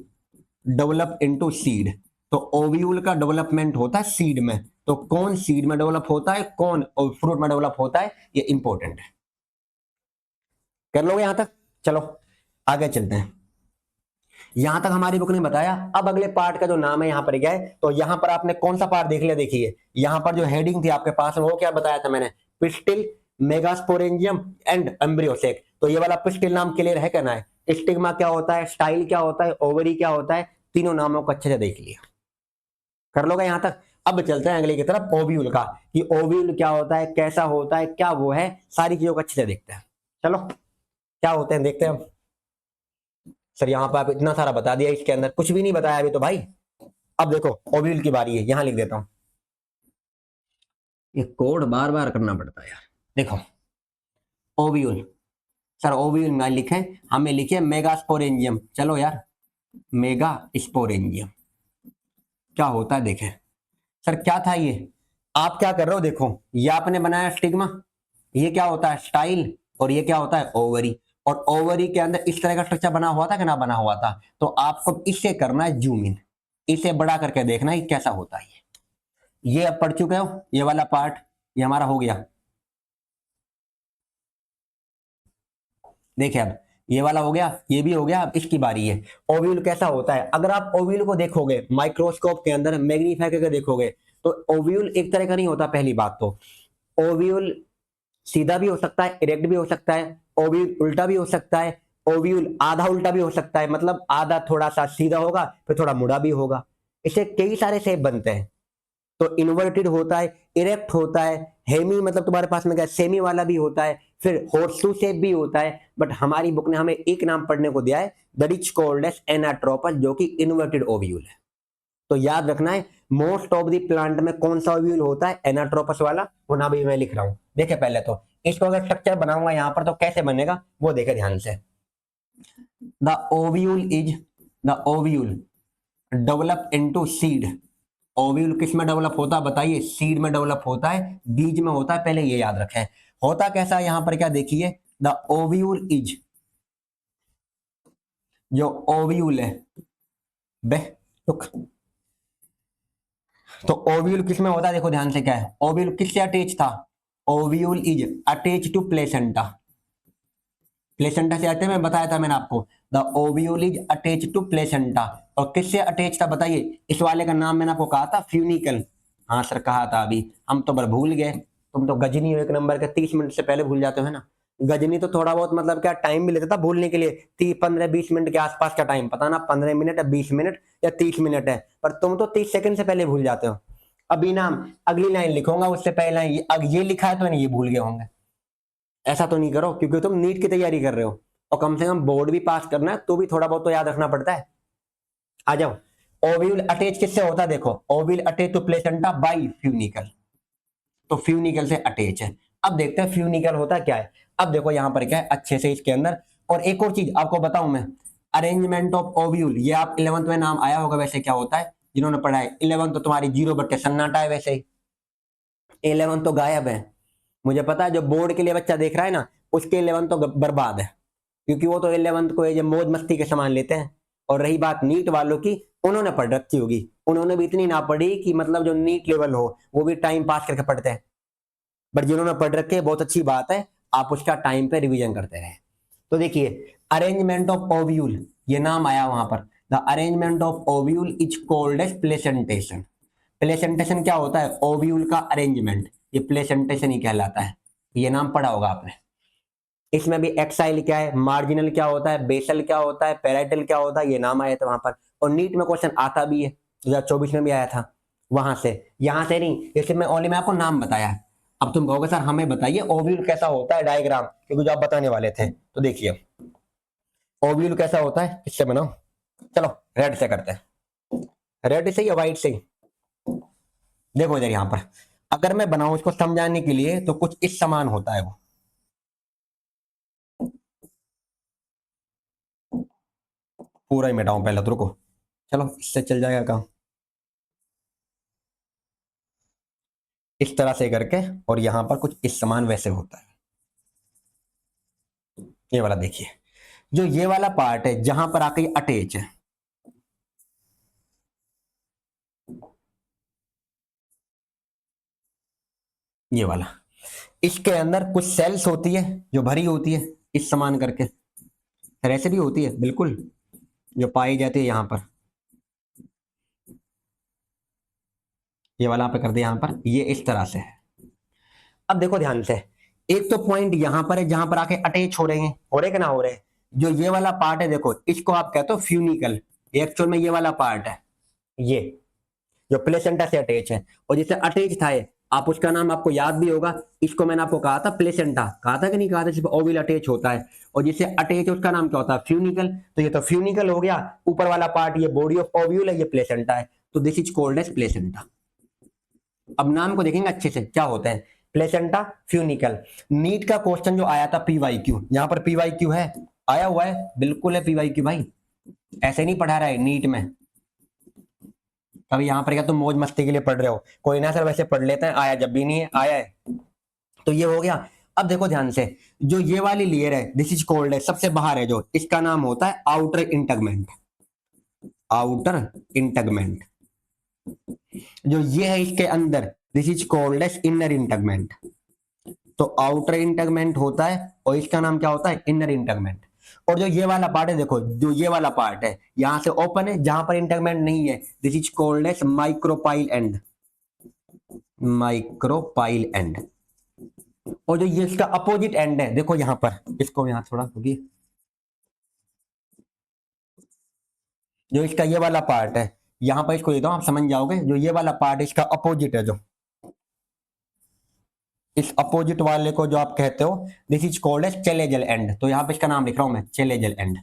डेवलप इनटू सीड। तो ओव्यूल का डेवलपमेंट होता है सीड में। तो कौन सीड में डेवलप होता है, कौन फ्रूट में डेवलप होता है, ये इंपॉर्टेंट है। कर लोगे यहां तक? चलो आगे चलते हैं। यहां तक हमारी बुक ने बताया। अब अगले पार्ट का जो नाम है यहाँ पर क्या है, तो यहाँ पर आपने कौन सा पार्ट देख लिया? देखिए यहाँ पर जो हेडिंग थी आपके पास में, वो क्या बताया था मैंने? Pistil, megasporangium and embryo sac. तो ये वाला पिस्टिल नाम क्लियर है क्या? ना है? स्टिग्मा क्या होता है, स्टाइल क्या होता है, ओवरी क्या होता है, तीनों नामों को अच्छे से देख लिया। कर लोगे यहां तक? अब चलते हैं अगले की तरफ, ओव्यूल का, कि ओव्यूल क्या होता है, कैसा होता है, क्या वो है, सारी चीजों को अच्छे से देखते हैं। चलो क्या होते हैं देखते हैं। सर यहाँ पर आप इतना सारा बता दिया, इसके अंदर कुछ भी नहीं बताया अभी तो भाई। अब देखो ओव्यूल की बारी है, यहां लिख देता हूं। ये कोड बार बार करना पड़ता है यार। देखो ओव्यूल, सर ओव्यूल में लिखे, हमें लिखे मेगास्पोरेंजियम। चलो यार, मेगा स्पोरेंजियम क्या होता है देखें। सर क्या था ये? आप क्या कर रहे हो? देखो ये आपने बनाया स्टिग्मा, ये क्या होता है? स्टाइल, और ये क्या होता है? ओवरी। और ओवरी के अंदर इस तरह का स्ट्रक्चर बना हुआ था कि ना बना हुआ था? तो आपको इससे करना है जूम इन, इसे बड़ा करके देखना है कैसा होता है। ये अब पढ़ चुके हो, ये वाला पार्ट ये हमारा हो गया। देखिए अब ये वाला हो गया, ये भी हो गया, अब इसकी बारी है। ओव्यूल कैसा होता है? अगर आप ओव्यूल को देखोगे माइक्रोस्कोप के अंदर, मैग्नीफाई करके देखोगे, तो ओव्यूल एक तरह का नहीं होता। पहली बात तो ओव्यूल सीधा भी हो सकता है, इरेक्ट भी हो सकता है, ओव्यूल उल्टा भी हो सकता है, ओव्यूल आधा उल्टा भी हो सकता है, मतलब आधा थोड़ा सा सीधा होगा फिर थोड़ा मुड़ा भी होगा। इसे कई सारे शेप बनते हैं। तो इन्वर्टेड होता है, इरेक्ट होता है, हेमी मतलब तुम्हारे पास में क्या सेमी वाला भी होता है, फिर हॉर्सू शेप भी होता है। बट हमारी बुक ने हमें एक नाम पढ़ने को दिया है, that is called as anatropous, जो कि इन्वर्टेड ओव्यूल है। तो याद रखना है, मोस्ट ऑफ द प्लांट में कौन सा ओव्यूल होता है? एनाट्रोपस वाला। वो ना भी मैं लिख रहा हूं। देखिए पहले तो इसको अगर स्ट्रक्चर बनाऊंगा यहां पर तो कैसे बनेगा वो देखे ध्यान से। The ovule is, the ovule develop into seed. Ovule किस में डेवलप होता है बताइए? सीड में डेवलप होता है, बीज में होता है, पहले ये याद रखें। होता कैसा है यहां पर क्या देखिए, द ओव्यूल इज, जो ओव्यूल है बे रुक, तो ओव्यूल किस में होता है? देखो ध्यान से क्या है, ओव्यूल किससे अटैच था? Ovule is attach to placenta. Placenta से आते मैं बताया था मैंने आपको, the ovule is attach to placenta. और किससे अटैच था बताइए? इस वाले का नाम मैंने आपको कहा था फ्यूनिकल। हाँ सर कहा था, अभी हम तो भूल गए। तुम तो गजनी हो एक नंबर के, 30 मिनट से पहले भूल जाते हो है ना। गजनी तो थोड़ा बहुत मतलब क्या टाइम भी लेता था भूलने के लिए, 30 15 20 मिनट के आसपास का टाइम, पता ना 15 मिनट या 20 मिनट या 30 मिनट है, पर तुम तो 30 सेकंड से पहले भूल जाते हो। अभी नाम अगली लाइन लिखूंगा उससे पहले ये लिखा है तो मैंने ये भूल गए होंगे। ऐसा तो नहीं करो, क्योंकि तुम नीट की तैयारी कर रहे हो और कम से कम बोर्ड भी पास करना है, तो भी थोड़ा बहुत तो याद रखना पड़ता है। आ जाओ। ओव्यूल अटैच किससे होता है? देखो ovule attach to placenta by funicle, तो फ्यूनिकल से अटैच है। अब देखते हैं फ्यूनिकल होता क्या है। अब देखो यहां पर क्या है अच्छे से इसके अंदर। और एक और चीज आपको बताऊं मैं, अरेंजमेंट ऑफ ओव्यूल, ये आप 11th में नाम आया होगा वैसे, क्या होता है जिन्होंने पढ़ा है 11th, तो तुम्हारी 0/सन्नाटा है वैसे ही। 11th तो गायब है। मुझे पता है जो बोर्ड के लिए बच्चा देख रहा है ना, उसके 11th तो बर्बाद है, क्योंकि वो तो 11th को ये मौज मस्ती के सामान लेते हैं। और रही बात नीट वालों की, उन्होंने पढ़ रखी होगी, उन्होंने भी इतनी ना पढ़ी कि मतलब जो नीट लेवल हो, वो भी टाइम पास करके पढ़ते हैं। बट जिन्होंने पढ़ रखे बहुत अच्छी बात है, आप उसका टाइम पे रिवीजन करते रहे। तो देखिए अरेंजमेंट ऑफ ओव्यूल, ये नाम आया वहां पर, the arrangement of ovule is called as placentation. Placentation क्या होता है? ओव्यूल का अरेंजमेंट, ये प्लेसेंटेशन ही कहलाता है। ये नाम पढ़ा होगा आपने। इसमें भी एक्साइल क्या है, मार्जिनल क्या होता है, बेसल क्या होता है, पेराइटल क्या होता है, ये नाम आए थे वहां पर। और नीट में क्वेश्चन आता भी है, 2024 में भी आया था वहां से। यहां से नहीं, जैसे मैं ओनली मैं आपको नाम बताया है। अब तुम कहोगे सर हमें बताइए ओव्यूल कैसा होता है डायग्राम, क्योंकि जो आप बताने वाले थे। तो देखिए ओव्यूल कैसा होता है, किससे बनाओ? चलो रेड से करते हैं, रेड से या व्हाइट से? देखो इधर यहाँ पर, अगर मैं बनाऊं इसको समझाने के लिए, तो कुछ इस समान होता है वो। पूरा ही मिटाऊं पहले तो, रुको। चलो इससे चल जाएगा काम, इस तरह से करके। और यहां पर कुछ इस समान वैसे होता है। ये वाला देखिए, जो ये वाला पार्ट है जहां पर आके अटैच है, ये वाला, इसके अंदर कुछ सेल्स होती है जो भरी होती है इस समान करके, फिर ऐसे भी होती है बिल्कुल, जो पाई जाती है यहाँ पर। ये वाला पे कर दिया यहाँ पर, ये इस तरह से है। अब देखो ध्यान से, एक तो पॉइंट यहाँ पर है जहां पर आके अटैच हो रहे हैं, हो रहे कि ना हो रहे हैं। जो ये वाला पार्ट है देखो, इसको आप कहते हो फ्यूनिकल, एक्चुअल में ये वाला पार्ट है, ये जो प्लेसेंटा से अटैच है, और जिससे अटैच था ये, आप उसका नाम आपको याद भी होगा, इसको मैंने आपको कहा था प्लेसेंटा, कहा था कि नहीं कहा था, जिसपे ओविल अटैच होता है, और जिससे अटैच है उसका नाम क्या होता है, फ्यूनिकल। तो ये तो फ्यूनिकल हो गया, ऊपर वाला पार्ट ये बॉडी ऑफ ओव्यूल है, ये प्लेसेंटा है, तो this is called as placenta. अब नाम को देखेंगे अच्छे से क्या होता है, प्लेसेंटा, फ्यूनिकल। नीट का क्वेश्चन जो आया था पीवाईक्यू, यहां पर पीवाईक्यू है, आया हुआ है, बिल्कुल है पीवाईक्यू भाई, ऐसे नहीं पढ़ा रहा है नीट में। अभी यहां पर क्या तुम मौज मस्ती के लिए पढ़ रहे हो, कोई ना सर वैसे पढ़ लेते हैं, आया जब भी नहीं है, आया है। तो ये हो गया। अब देखो ध्यान से, जो ये वाली लेयर है दिस इज कोल्ड है, सबसे बाहर है जो, इसका नाम होता है आउटर इंटगमेंट, आउटर इंटगमेंट। जो ये है इसके अंदर this is called as inner integument. तो आउटर इंटगमेंट होता है और इसका नाम क्या होता है, इनर इंटगमेंट। और जो ये वाला पार्ट है देखो, जो ये वाला पार्ट है यहां से ओपन है, जहां पर इंटगमेंट नहीं है, this is called as micropyle end, micropyle end. और जो ये इसका अपोजिट एंड है देखो यहां पर, इसको यहां थोड़ा होगी, जो इसका ये वाला पार्ट है यहां पर, इसको देता हूं आप समझ जाओगे, जो ये वाला पार्ट इसका अपोजिट है, जो इस अपोजिट वाले को जो आप कहते हो, this is called as chalazal end. तो यहां पे इसका नाम लिख रहा हूं मैं, चेलेजल एंड।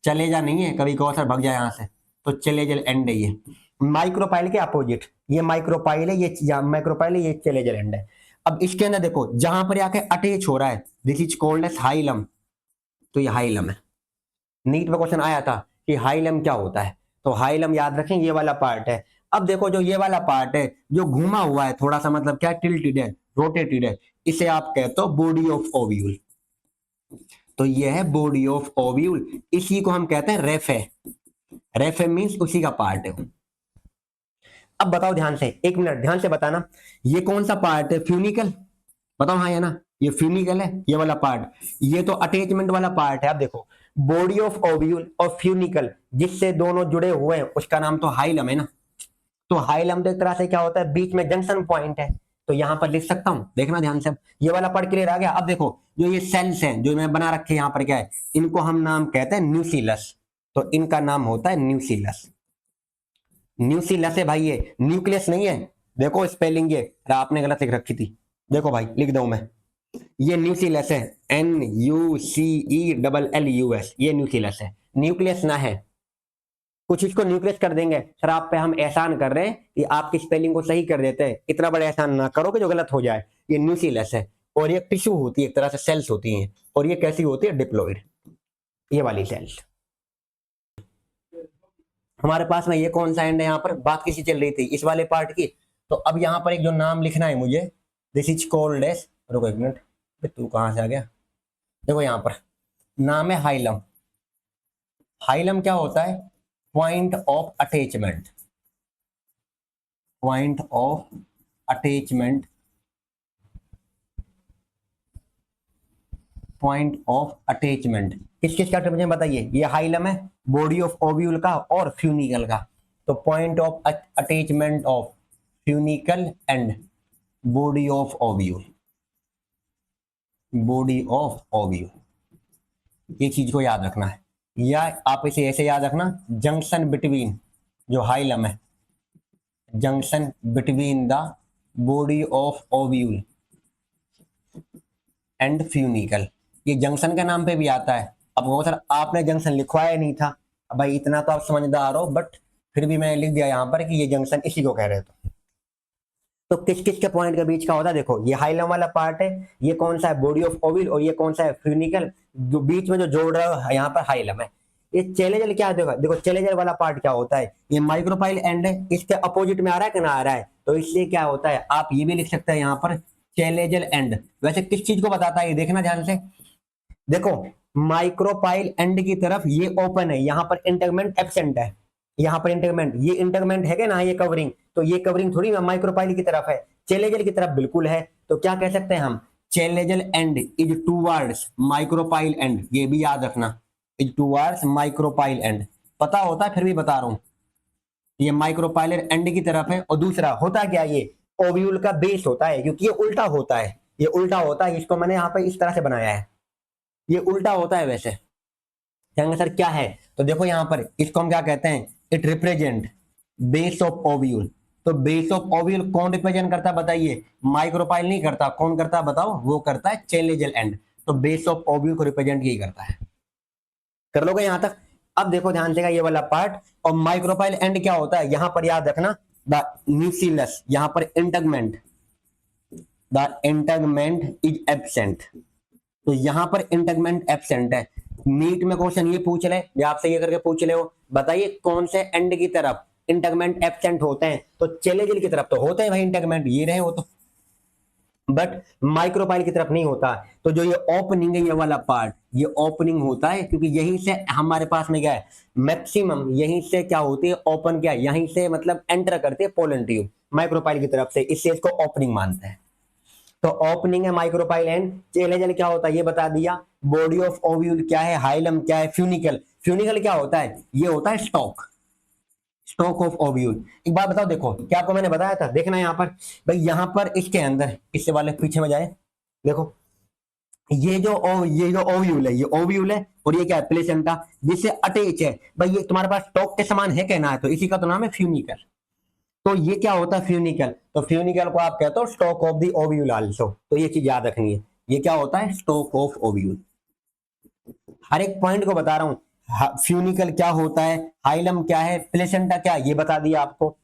चलेजा नहीं है, कभी कहो सर भग जाए यहां से, तो चलेजल एंड है ये, माइक्रोपाइल के अपोजिट, ये माइक्रोपाइल है, ये माइक्रोपाइल है, ये चलेजल एंड है। अब इसके अंदर देखो जहां पर आके अटैच हो रहा है, this is called as hilum. तो ये हाइलम है, नीट में क्वेश्चन आया था कि हाइलम क्या होता है, तो हाइलम याद रखें ये वाला पार्ट है। अब देखो जो ये वाला पार्ट है जो घूमा हुआ है थोड़ा सा, मतलब क्या, टिल्टेड है, रोटेटेड है, इसे आप कहते हो बॉडी ऑफ ओव्यूल। तो ये है बॉडी ऑफ ओव्यूल, इसी को हम कहते हैं रेफे, रेफे मींस उसी का पार्ट है। अब बताओ ध्यान से, एक मिनट ध्यान से बताना, ये कौन सा पार्ट है, फ्यूनिकल, बताओ हाँ या ना, ये फ्यूनिकल है ये वाला पार्ट, ये तो अटैचमेंट वाला पार्ट है। अब देखो बॉडी ऑफ ओव्यूल और फ्यूनिकल जिससे दोनों जुड़े हुए हैं उसका नाम तो हाइलम है ना। तो हाइलम तो एक तरह से क्या होता है, बीच में जंक्शन पॉइंट है, तो यहां पर लिख सकता हूं, देखना ध्यान से, ये वाला पार्ट क्लियर आ गया। अब देखो जो ये सेल्स हैं जो मैं बना रखे यहाँ पर क्या है, इनको हम नाम कहते हैं न्यूक्लियस, तो इनका नाम होता है न्यूक्लियस। न्यूक्लियस है भाई, ये न्यूक्लियस नहीं है, देखो स्पेलिंग ये आपने गलत लिख रखी थी, देखो भाई लिख दूं मैं, ये न्यूक्लियस है, NUCELLUS, ये न्यूक्लियस है, न्यूक्लियस ना है। कुछ इसको न्यूक्लियस कर देंगे सर, आप पे हम एहसान कर रहे हैं कि आपकी स्पेलिंग को सही कर देते हैं, इतना बड़ा एहसान ना करो कि जो गलत हो जाए। ये न्यूक्लियस है, और ये टिश्यू होती है, एक तरह से सेल्स होती हैं, और ये कैसी होती है, डिप्लॉइड, ये वाली सेल्स। हमारे पास में ये कौन सा एंड है, यहाँ पर बात किसी चल रही थी इस वाले पार्ट की। तो अब यहाँ पर एक जो नाम लिखना है मुझे, दिस इज कॉल्ड एज, रुको एक मिनट, तू कहां से आ गया, देखो यहाँ पर नाम है हाइलम। हाइलम क्या होता है, point of attachment, point of attachment, point of attachment किस किस का मुझे बताइए, ये हाइलम है, बॉडी ऑफ ओव्यूल का और फ्यूनिकल का। तो point of attachment of funicle and body of ovule, body of ovule, ये चीज को याद रखना है, या आप इसे ऐसे याद रखना, जंक्शन बिटवीन, जो हाइलम है, junction between the body of ovule and funicle, ये जंक्शन के नाम पे भी आता है। अब वो सर आपने जंक्शन लिखवाया नहीं था, अब भाई इतना तो आप समझदार हो, बट फिर भी मैंने लिख दिया यहाँ पर कि ये जंक्शन इसी को कह रहे थे। तो किस किस के पॉइंट के बीच का होता है, देखो ये हाइलम वाला पार्ट है, ये कौन सा है, बॉडी ऑफ ओव्यूल, और ये कौन सा है, फ्यूनिकल, जो बीच में जो जोड़ रहा है यहाँ पर हाइलम है। ये चेलेजल क्या है, देखो देखो चेलेजल वाला पार्ट क्या होता है, ये माइक्रोपाइल एंड है, इसके अपोजिट में आ रहा है कि ना आ रहा है, तो इसलिए क्या होता है, आप ये भी लिख सकते हैं यहाँ पर चेलेजल एंड। वैसे किस चीज को बताता है ये देखना ध्यान से, देखो माइक्रोपाइल एंड की तरफ ये ओपन है, यहां पर इंटगमेंट एब्सेंट है, यहाँ पर इंटेगमेंट, ये इंटेगमेंट है क्या ना, ये कवरिंग, तो ये कवरिंग थोड़ी माइक्रोपाइल की तरफ है, चेलेजल की तरफ बिल्कुल है। तो क्या कह सकते हैं हम, chalazal and is towards micropyle and, ये भी याद रखना, इज टूवर्ड्स माइक्रोपाइल एंड। पता होता है फिर भी बता रहा हूं, ये माइक्रोपाइलर एंड की तरफ है। और दूसरा होता क्या, ये ओव्यूल का बेस होता है, क्योंकि ये उल्टा होता है, ये उल्टा होता है, इसको मैंने यहाँ पे इस तरह से बनाया है, ये उल्टा होता है वैसे। कहेंगे सर क्या है, तो देखो यहाँ पर इसको हम क्या कहते हैं, it represent base of ovule. तो बेस ऑफ ओव्यूल कौन रिप्रेजेंट करता है बताइए, माइक्रोपाइल नहीं करता, कौन करता है बताओ, वो करता है चेलेजल एंड। तो बेस ऑफ ओव्यूल को रिप्रेजेंट यही करता है। कर लोगे यहां तक। अब देखो ध्यान से ये वाला पार्ट, और माइक्रोपाइल एंड क्या होता है, यहां पर याद रखना, द न्यूक्लियस, यहां पर इंटगमेंट, द इंटगमेंट इज एब्सेंट। तो यहां पर इंटगमेंट एब्सेंट है। नीट में क्वेश्चन ये पूछ ले, या आपसे ये करके पूछ ले हो, बताइए कौन से एंड की तरफ इंटगमेंट एब्सेंट होते हैं, तो चेलेजल की तरफ तो होते हैं भाई इंटगमेंट, ये रहे हो तो, बट माइक्रोपाइल की तरफ नहीं होता। तो जो ये ओपनिंग है, ये वाला पार्ट, ये ओपनिंग होता है, क्योंकि यहीं से हमारे पास में क्या है, मैक्सिमम यहीं से क्या होती है, ओपन क्या है, यहीं से मतलब एंटर करती है पोलन ट्यूब माइक्रोपाइल की तरफ से, इससे इसको ओपनिंग मानते हैं। तो ओपनिंग है माइक्रोपाइल एंड। चेलेजल क्या होता है ये बता दिया। बॉडी ऑफ ओव्यूल क्या है, हाइलम क्या है, फ्यूनिकल, फ्यूनिकल क्या होता है, ये होता है स्टॉक, स्टॉक ऑफ ओव्यूल। एक बात बताओ, देखो क्या आपको मैंने बताया था, देखना यहाँ पर भाई, यहाँ पर इसके अंदर, इससे वाले पीछे में जाए, देखो ये जो ओव्यूल है, ये ओव्यूल है, और ये क्या है, प्लेसेंटा, जिससे अटैच है भाई, ये तुम्हारे पास स्टॉक के समान है कहना है, तो इसी का तो नाम है फ्यूनिकल। तो ये क्या होता है फ्यूनिकल, तो फ्यूनिकल को आप कहते हो stock of the ovule also. तो ये चीज याद रखनी है, ये क्या होता है, स्टॉक ऑफ ओव्यूल। हर एक पॉइंट को बता रहा हूँ, फ्यूनिकल क्या होता है, हाइलम क्या है, प्लेसेंटा क्या है, ये बता दिया आपको।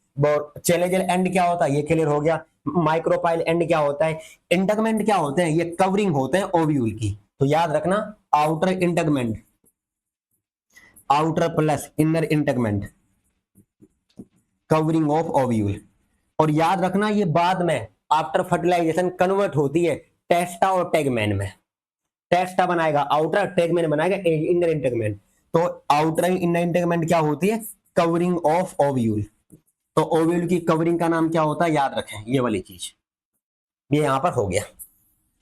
चेलेजल एंड क्या होता है, ये क्लियर हो गया। माइक्रोपाइल एंड क्या होता है, इंटगमेंट क्या होते हैं, ये कवरिंग होते हैं ओव्यूल की। तो याद रखना, outer integument, outer plus inner integument, covering of ovule. और याद रखना ये बाद में आफ्टर फर्टिलाइजेशन कन्वर्ट होती है टेस्टा और टेगमेन में। टेस्टा बनाएगा आउटर, टेगमेन बनाएगा इनर इंटगमेंट। तो आउटर इनर इंटगमेंट क्या होती है, कवरिंग ऑफ ओव्यूल। तो ओव्यूल की कवरिंग का नाम क्या होता है, याद रखें ये वाली चीज। ये यहां पर हो गया।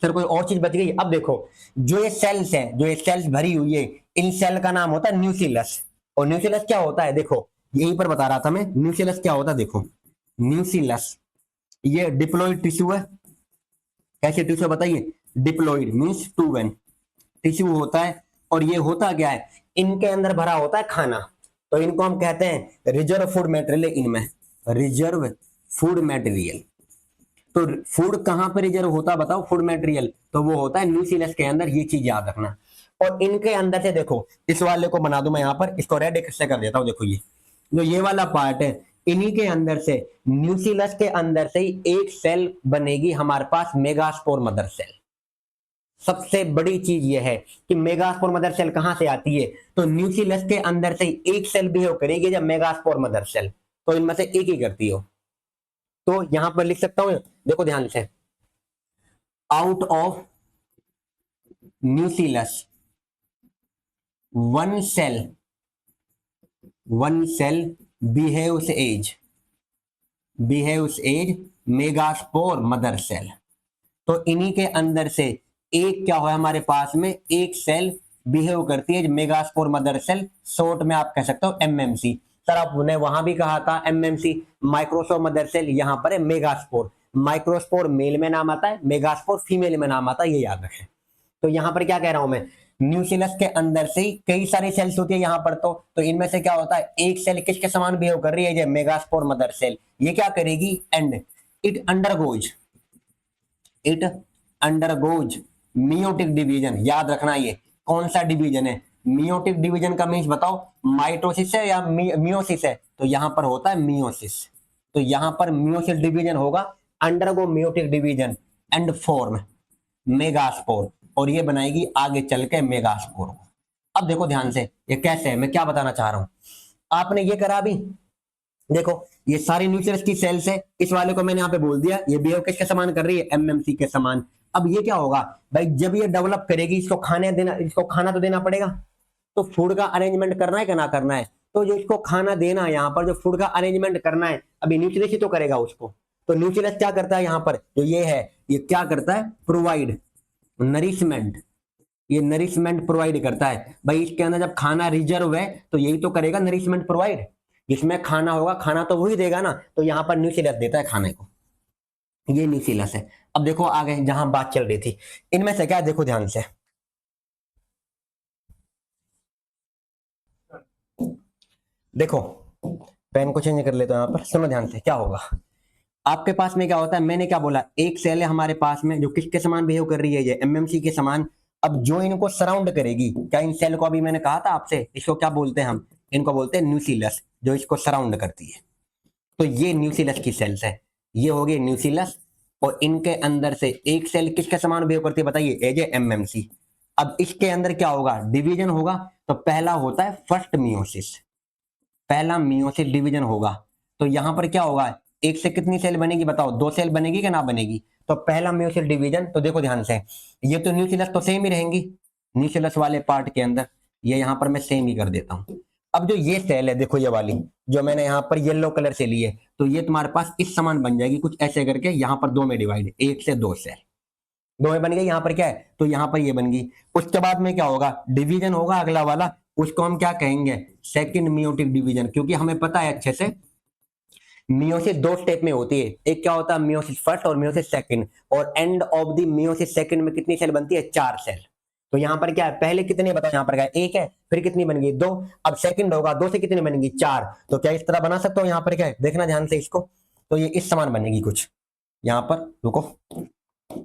सर कोई और चीज बच गई। अब देखो जो ये सेल्स है, जो ये सेल्स भरी हुई है, इन सेल का नाम होता है न्यूक्लियस। और न्यूक्लियस क्या होता है, देखो यहीं पर बता रहा था मैं, न्यूक्लियस क्या होता है, देखो न्यूक्लियस ये डिप्लॉइड टिश्यू है। कैसे टिश्यू बताइए, diploid means two one tissue होता है। और ये होता क्या है, इनके अंदर भरा होता है खाना। तो इनको हम कहते हैं रिजर्व फूड मटेरियल, इनमें रिजर्व फूड मटेरियल। तो फूड कहां पर रिजर्व होता बताओ, फूड मटेरियल, तो वो होता है न्यूक्लियस के अंदर, ये चीज याद रखना। और इनके अंदर से देखो, इस वाले को बना दूं मैं यहाँ पर, इसको रेड से कर देता हूं, देखो ये जो ये वाला पार्ट है, इन्हीं के अंदर से, न्यूक्लियस के अंदर से ही एक सेल बनेगी हमारे पास, मेगास्पोर मदर सेल। सबसे बड़ी चीज ये है कि मेगास्पोर मदर सेल कहां से आती है, तो न्यूक्लियस के अंदर से ही एक सेल बिहेव करेगी जब मेगास्पोर मदर सेल, तो इनमें से एक ही करती हो। तो यहां पर लिख सकता हूं, देखो ध्यान से, out of nucleus one cell behaves as megaspore mother cell. तो इन्हीं के अंदर से एक क्या है हमारे पास में, एक सेल बिहेव करती है मेगास्पोर मदर सेल, शॉर्ट में आप कह सकते हो एमएमसी। सर आपने वहां भी कहा था एमएमसी, माइक्रोस्पोर मदर सेल, यहां पर है मेगास्पोर। माइक्रोस्पोर मेल में नाम आता है, मेगास्पोर फीमेल में नाम आता है, ये याद रखें। तो यहां पर क्या कह रहा हूं मैं, न्यूक्लियस के अंदर से ही कई सारी सेल्स होती है यहां पर, तो इनमें से क्या होता है, एक सेल किसके समान बिहेव कर रही है, मेगास्पोर मदर सेल। ये क्या करेगी, and it undergoes meiotic division. याद रखना ये कौन सा डिवीजन है, मियोटिक डिवीजन का मीन्स बताओ, माइटोसिस है या मियोसिस है, तो यहां पर होता है मियोसिस। तो यहां पर मियोसिस डिवीजन होगा, undergo meiotic division and form megaspore, और ये बनाएगी आगे चल के मेगास्पोर को। अब देखो ध्यान से ये कैसे है, मैं क्या बताना चाह रहा हूं, आपने ये करा अभी, देखो ये सारी न्यूक्लियस की सेल्स है, इस वाले को मैंने यहाँ पे बोल दिया, ये बिहेव किसके समान कर रही है, एमएमसी के समान। अब ये क्या होगा भाई, जब ये डेवलप करेगी, इसको खाना तो देना पड़ेगा। तो फूड का अरेंजमेंट करना है कि ना करना है, तो जो इसको खाना देना है, यहाँ पर जो फूड का अरेंजमेंट करना है, अभी न्यूक्लियस ही तो करेगा उसको। तो न्यूक्लियस क्या करता है, यहाँ पर जो ये है, ये क्या करता है, प्रोवाइड नरिशमेंट, ये नरिशमेंट प्रोवाइड करता है। भाई इसके अंदर जब खाना रिजर्व है तो यही तो करेगा नरिशमेंट प्रोवाइड, जिसमें खाना होगा खाना तो वही देगा ना। तो यहाँ पर न्यूक्लियस देता है खाने को, ये न्यूक्लियस है। अब देखो आगे जहां बात चल रही थी, इनमें से क्या है, देखो ध्यान से, देखो पेन को चेंज कर लेते हो, यहाँ पर सुनो ध्यान से, क्या होगा आपके पास में, क्या होता है, मैंने क्या बोला, एक सेल है हमारे पास में जो किसके समान बिहेव कर रही है, ये एमएमसी के समान। अब जो इनको सराउंड करेगी, क्या इन सेल को, अभी मैंने कहा था आपसे, इसको क्या बोलते हैं हम, इनको बोलते हैं न्यूक्लियस, जो इसको सराउंड करती है। तो ये न्यूक्लियस की सेल्स है, ये हो गए न्यूक्लियस, और इनके अंदर से एक सेल किसके समान बिहेव करती है बताइए, एज ए एमएमसी। अब इसके अंदर क्या होगा, डिवीजन होगा। तो पहला होता है फर्स्ट मियोसिस, पहला मियोसिस डिवीजन होगा। तो यहां पर क्या होगा, एक से कितनी सेल बनेगी बताओ, दो सेल बनेगी कि ना बनेगी। तो पहला मियोसिस डिवीजन, तो देखो ध्यान से, ये तो न्यूक्लियस तो सेम ही रहेंगी न्यूक्लियस वाले पार्ट के अंदर, ये यहां पर मैं सेम ही कर देता हूं। अब जो ये सेल है, देखो ये वाली जो मैंने यहाँ पर येलो कलर से ली है, तो ये तुम्हारे पास इस समान बन जाएगी कुछ ऐसे करके, यहाँ पर दो में डिवाइड, एक से दो सेल, दो में बन गई, यहाँ पर क्या है, तो यहाँ पर ये बन गई। उसके बाद में क्या होगा, डिवीजन होगा अगला वाला, उसको हम क्या कहेंगे, सेकंड मियोटिक डिवीजन, क्योंकि हमें पता है अच्छे से मियोसिस दो स्टेप में होती है, एक क्या होता है मियोसिस फर्स्ट और मियोसिस सेकंड, और end of the meiosis second में कितनी सेल बनती है, चार सेल। तो यहाँ पर क्या है, पहले कितने बताओ, यहाँ पर क्या है, एक है, फिर कितनी बन गई, दो, अब सेकंड होगा, दो से कितनी बनेगी, चार। तो क्या इस तरह बना सकते हो, यहाँ पर क्या है, देखना ध्यान से इसको, तो ये इस समान बनेगी कुछ, यहाँ पर रुको,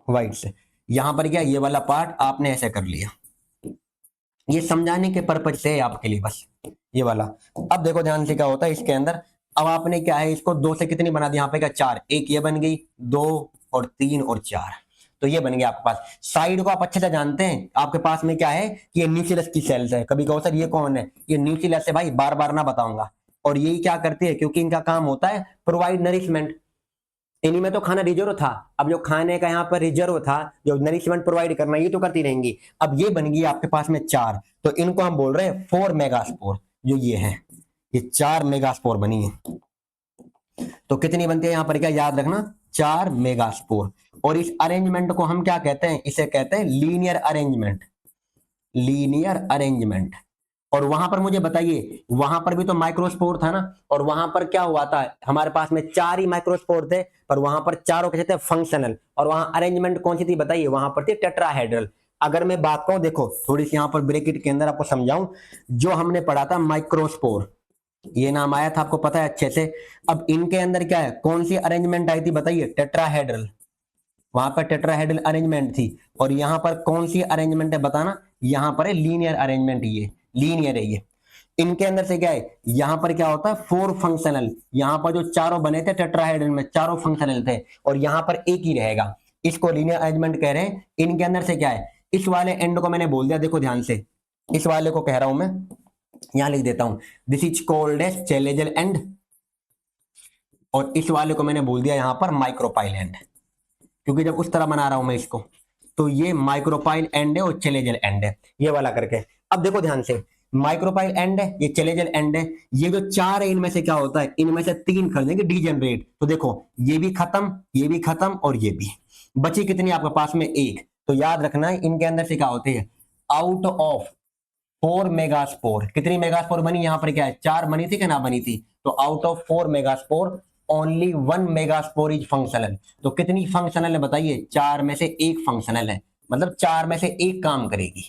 व्हाइट से, यहाँ पर क्या, ये वाला पार्ट आपने ऐसे कर लिया, ये समझाने के पर्पज से है आपके लिए बस, ये वाला। अब देखो ध्यान से क्या होता है इसके अंदर, अब आपने क्या है, इसको दो से कितनी बना दी, यहाँ पे क्या, चार, एक ये बन गई, दो और तीन और चार, तो ये बन गया आपके पास। साइड को आप अच्छे से जानते हैं, आपके पास में क्या है कि ये न्यूक्लियस की सेल्स है। कभी कहो सर ये कौन है, ये न्यूक्लियस है भाई, बार बार ना बताऊंगा। और यही क्या करती है, क्योंकि इनका काम होता है प्रोवाइड नरिशमेंट, इन्हीं में तो खाना रिजर्व था। अब जो खाने का यहाँ पर रिजर्व था, जो नरिशमेंट प्रोवाइड करना, ये तो करती रहेंगी। अब ये बन गई आपके पास में चार, तो इनको हम बोल रहे हैं 4 मेगास्पोर, जो ये है, ये 4 मेगास्पोर बनी है। तो कितनी बनती है यहाँ पर, क्या याद रखना, 4 मेगास्पोर। और इस अरेंजमेंट को हम क्या कहते हैं, इसे कहते हैं लीनियर अरेंजमेंट, लीनियर अरेंजमेंट। और वहां पर मुझे बताइए, वहां पर भी तो माइक्रोस्पोर था ना, और वहां पर क्या हुआ था, हमारे पास में चार ही माइक्रोस्पोर थे, पर वहां पर चारों कैसे थे, फंक्शनल। और वहां अरेंजमेंट कौन सी थी बताइए, वहां पर थी टेट्राहेड्रल। अगर मैं बात कहूं, देखो थोड़ी सी यहाँ पर ब्रैकेट के अंदर आपको समझाऊं, जो हमने पढ़ा था माइक्रोस्पोर, ये नाम आया था, आपको पता है अच्छे से। अब इनके अंदर क्या है, कौन सी अरेंजमेंट आई थी बताइए, टेट्राहेड्रल, वहां पर टेट्राहेड्रल अरेंजमेंट थी। और यहां पर कौन सी अरेंजमेंट है बताना, यहां पर है लीनियर अरेंजमेंट, ये लीनियर है ये। इनके अंदर से क्या है, यहां पर क्या होता है, फोर फंक्शनल, यहां पर जो चारों बने थे टेट्राहेड्रल में, चारों फंक्शनल थे, और यहां पर एक ही रहेगा, इसको लीनियर अरेंजमेंट कह रहे हैं। इनके अंदर से क्या है, इस वाले एंड को मैंने बोल दिया, देखो ध्यान से, इस वाले को कह रहा हूं मैं, यहां लिख देता हूं, this is called as challenger and, और इस वाले को मैंने बोल दिया यहां पर माइक्रोपाइल एंड, क्योंकि जब उस तरह बना रहा हूं मैं इसको, तो ये माइक्रोपाइल एंड है और चैलेंजर एंड है, ये वाला करके। अब देखो ध्यान से, माइक्रोपाइल एंड है, ये चैलेंजर एंड है, ये जो चार है इनमें से क्या होता है, इनमें से तीन कर देंगे डीजेनरेट। तो देखो ये भी खत्म, ये भी खत्म, और ये भी, बची कितनी आपके पास में, एक। तो याद रखना है इनके अंदर से क्या होते हैं, आउट ऑफ 4 मेगास्पोर, कितनी मेगास्पोर बनी, यहां पर क्या है, चार बनी थी कि ना बनी थी, तो out of 4 megaspore only 1 megaspore is functional. तो कितनी फंक्शनल है बताइए, चार में से एक फंक्शनल है, मतलब चार में से एक काम करेगी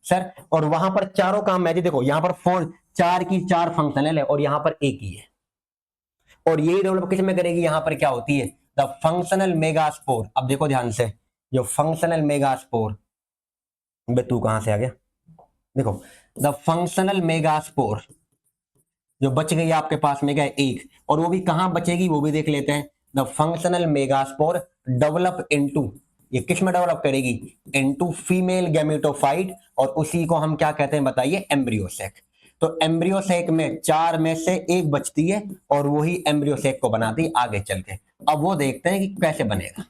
सर। और वहां पर चारों काम है जी, देखो यहां पर 4, चार की चार फंक्शनल है, और यहां पर एक ही है, और यही डेवलप किस में करेगी, यहां पर क्या होती है, द फंक्शनल मेगास्पोर। अब देखो ध्यान से, जो फंक्शनल मेगास्पोर, तू कहां से आ गया, देखो द फंक्शनल मेगास्पोर जो बच गई आपके पास में, क्या है, एक, और वो भी कहां बचेगी वो भी देख लेते हैं। The functional megaspore develop into, ये किस में डेवलप करेगी, इनटू फीमेल गैमेटोफाइट, और उसी को हम क्या कहते हैं बताइए, एम्ब्रियोसेक। तो एम्ब्रियोसेक में चार में से एक बचती है, और वही एम्ब्रियोसेक को बनाती है आगे चल के। अब वो देखते हैं कि कैसे बनेगा।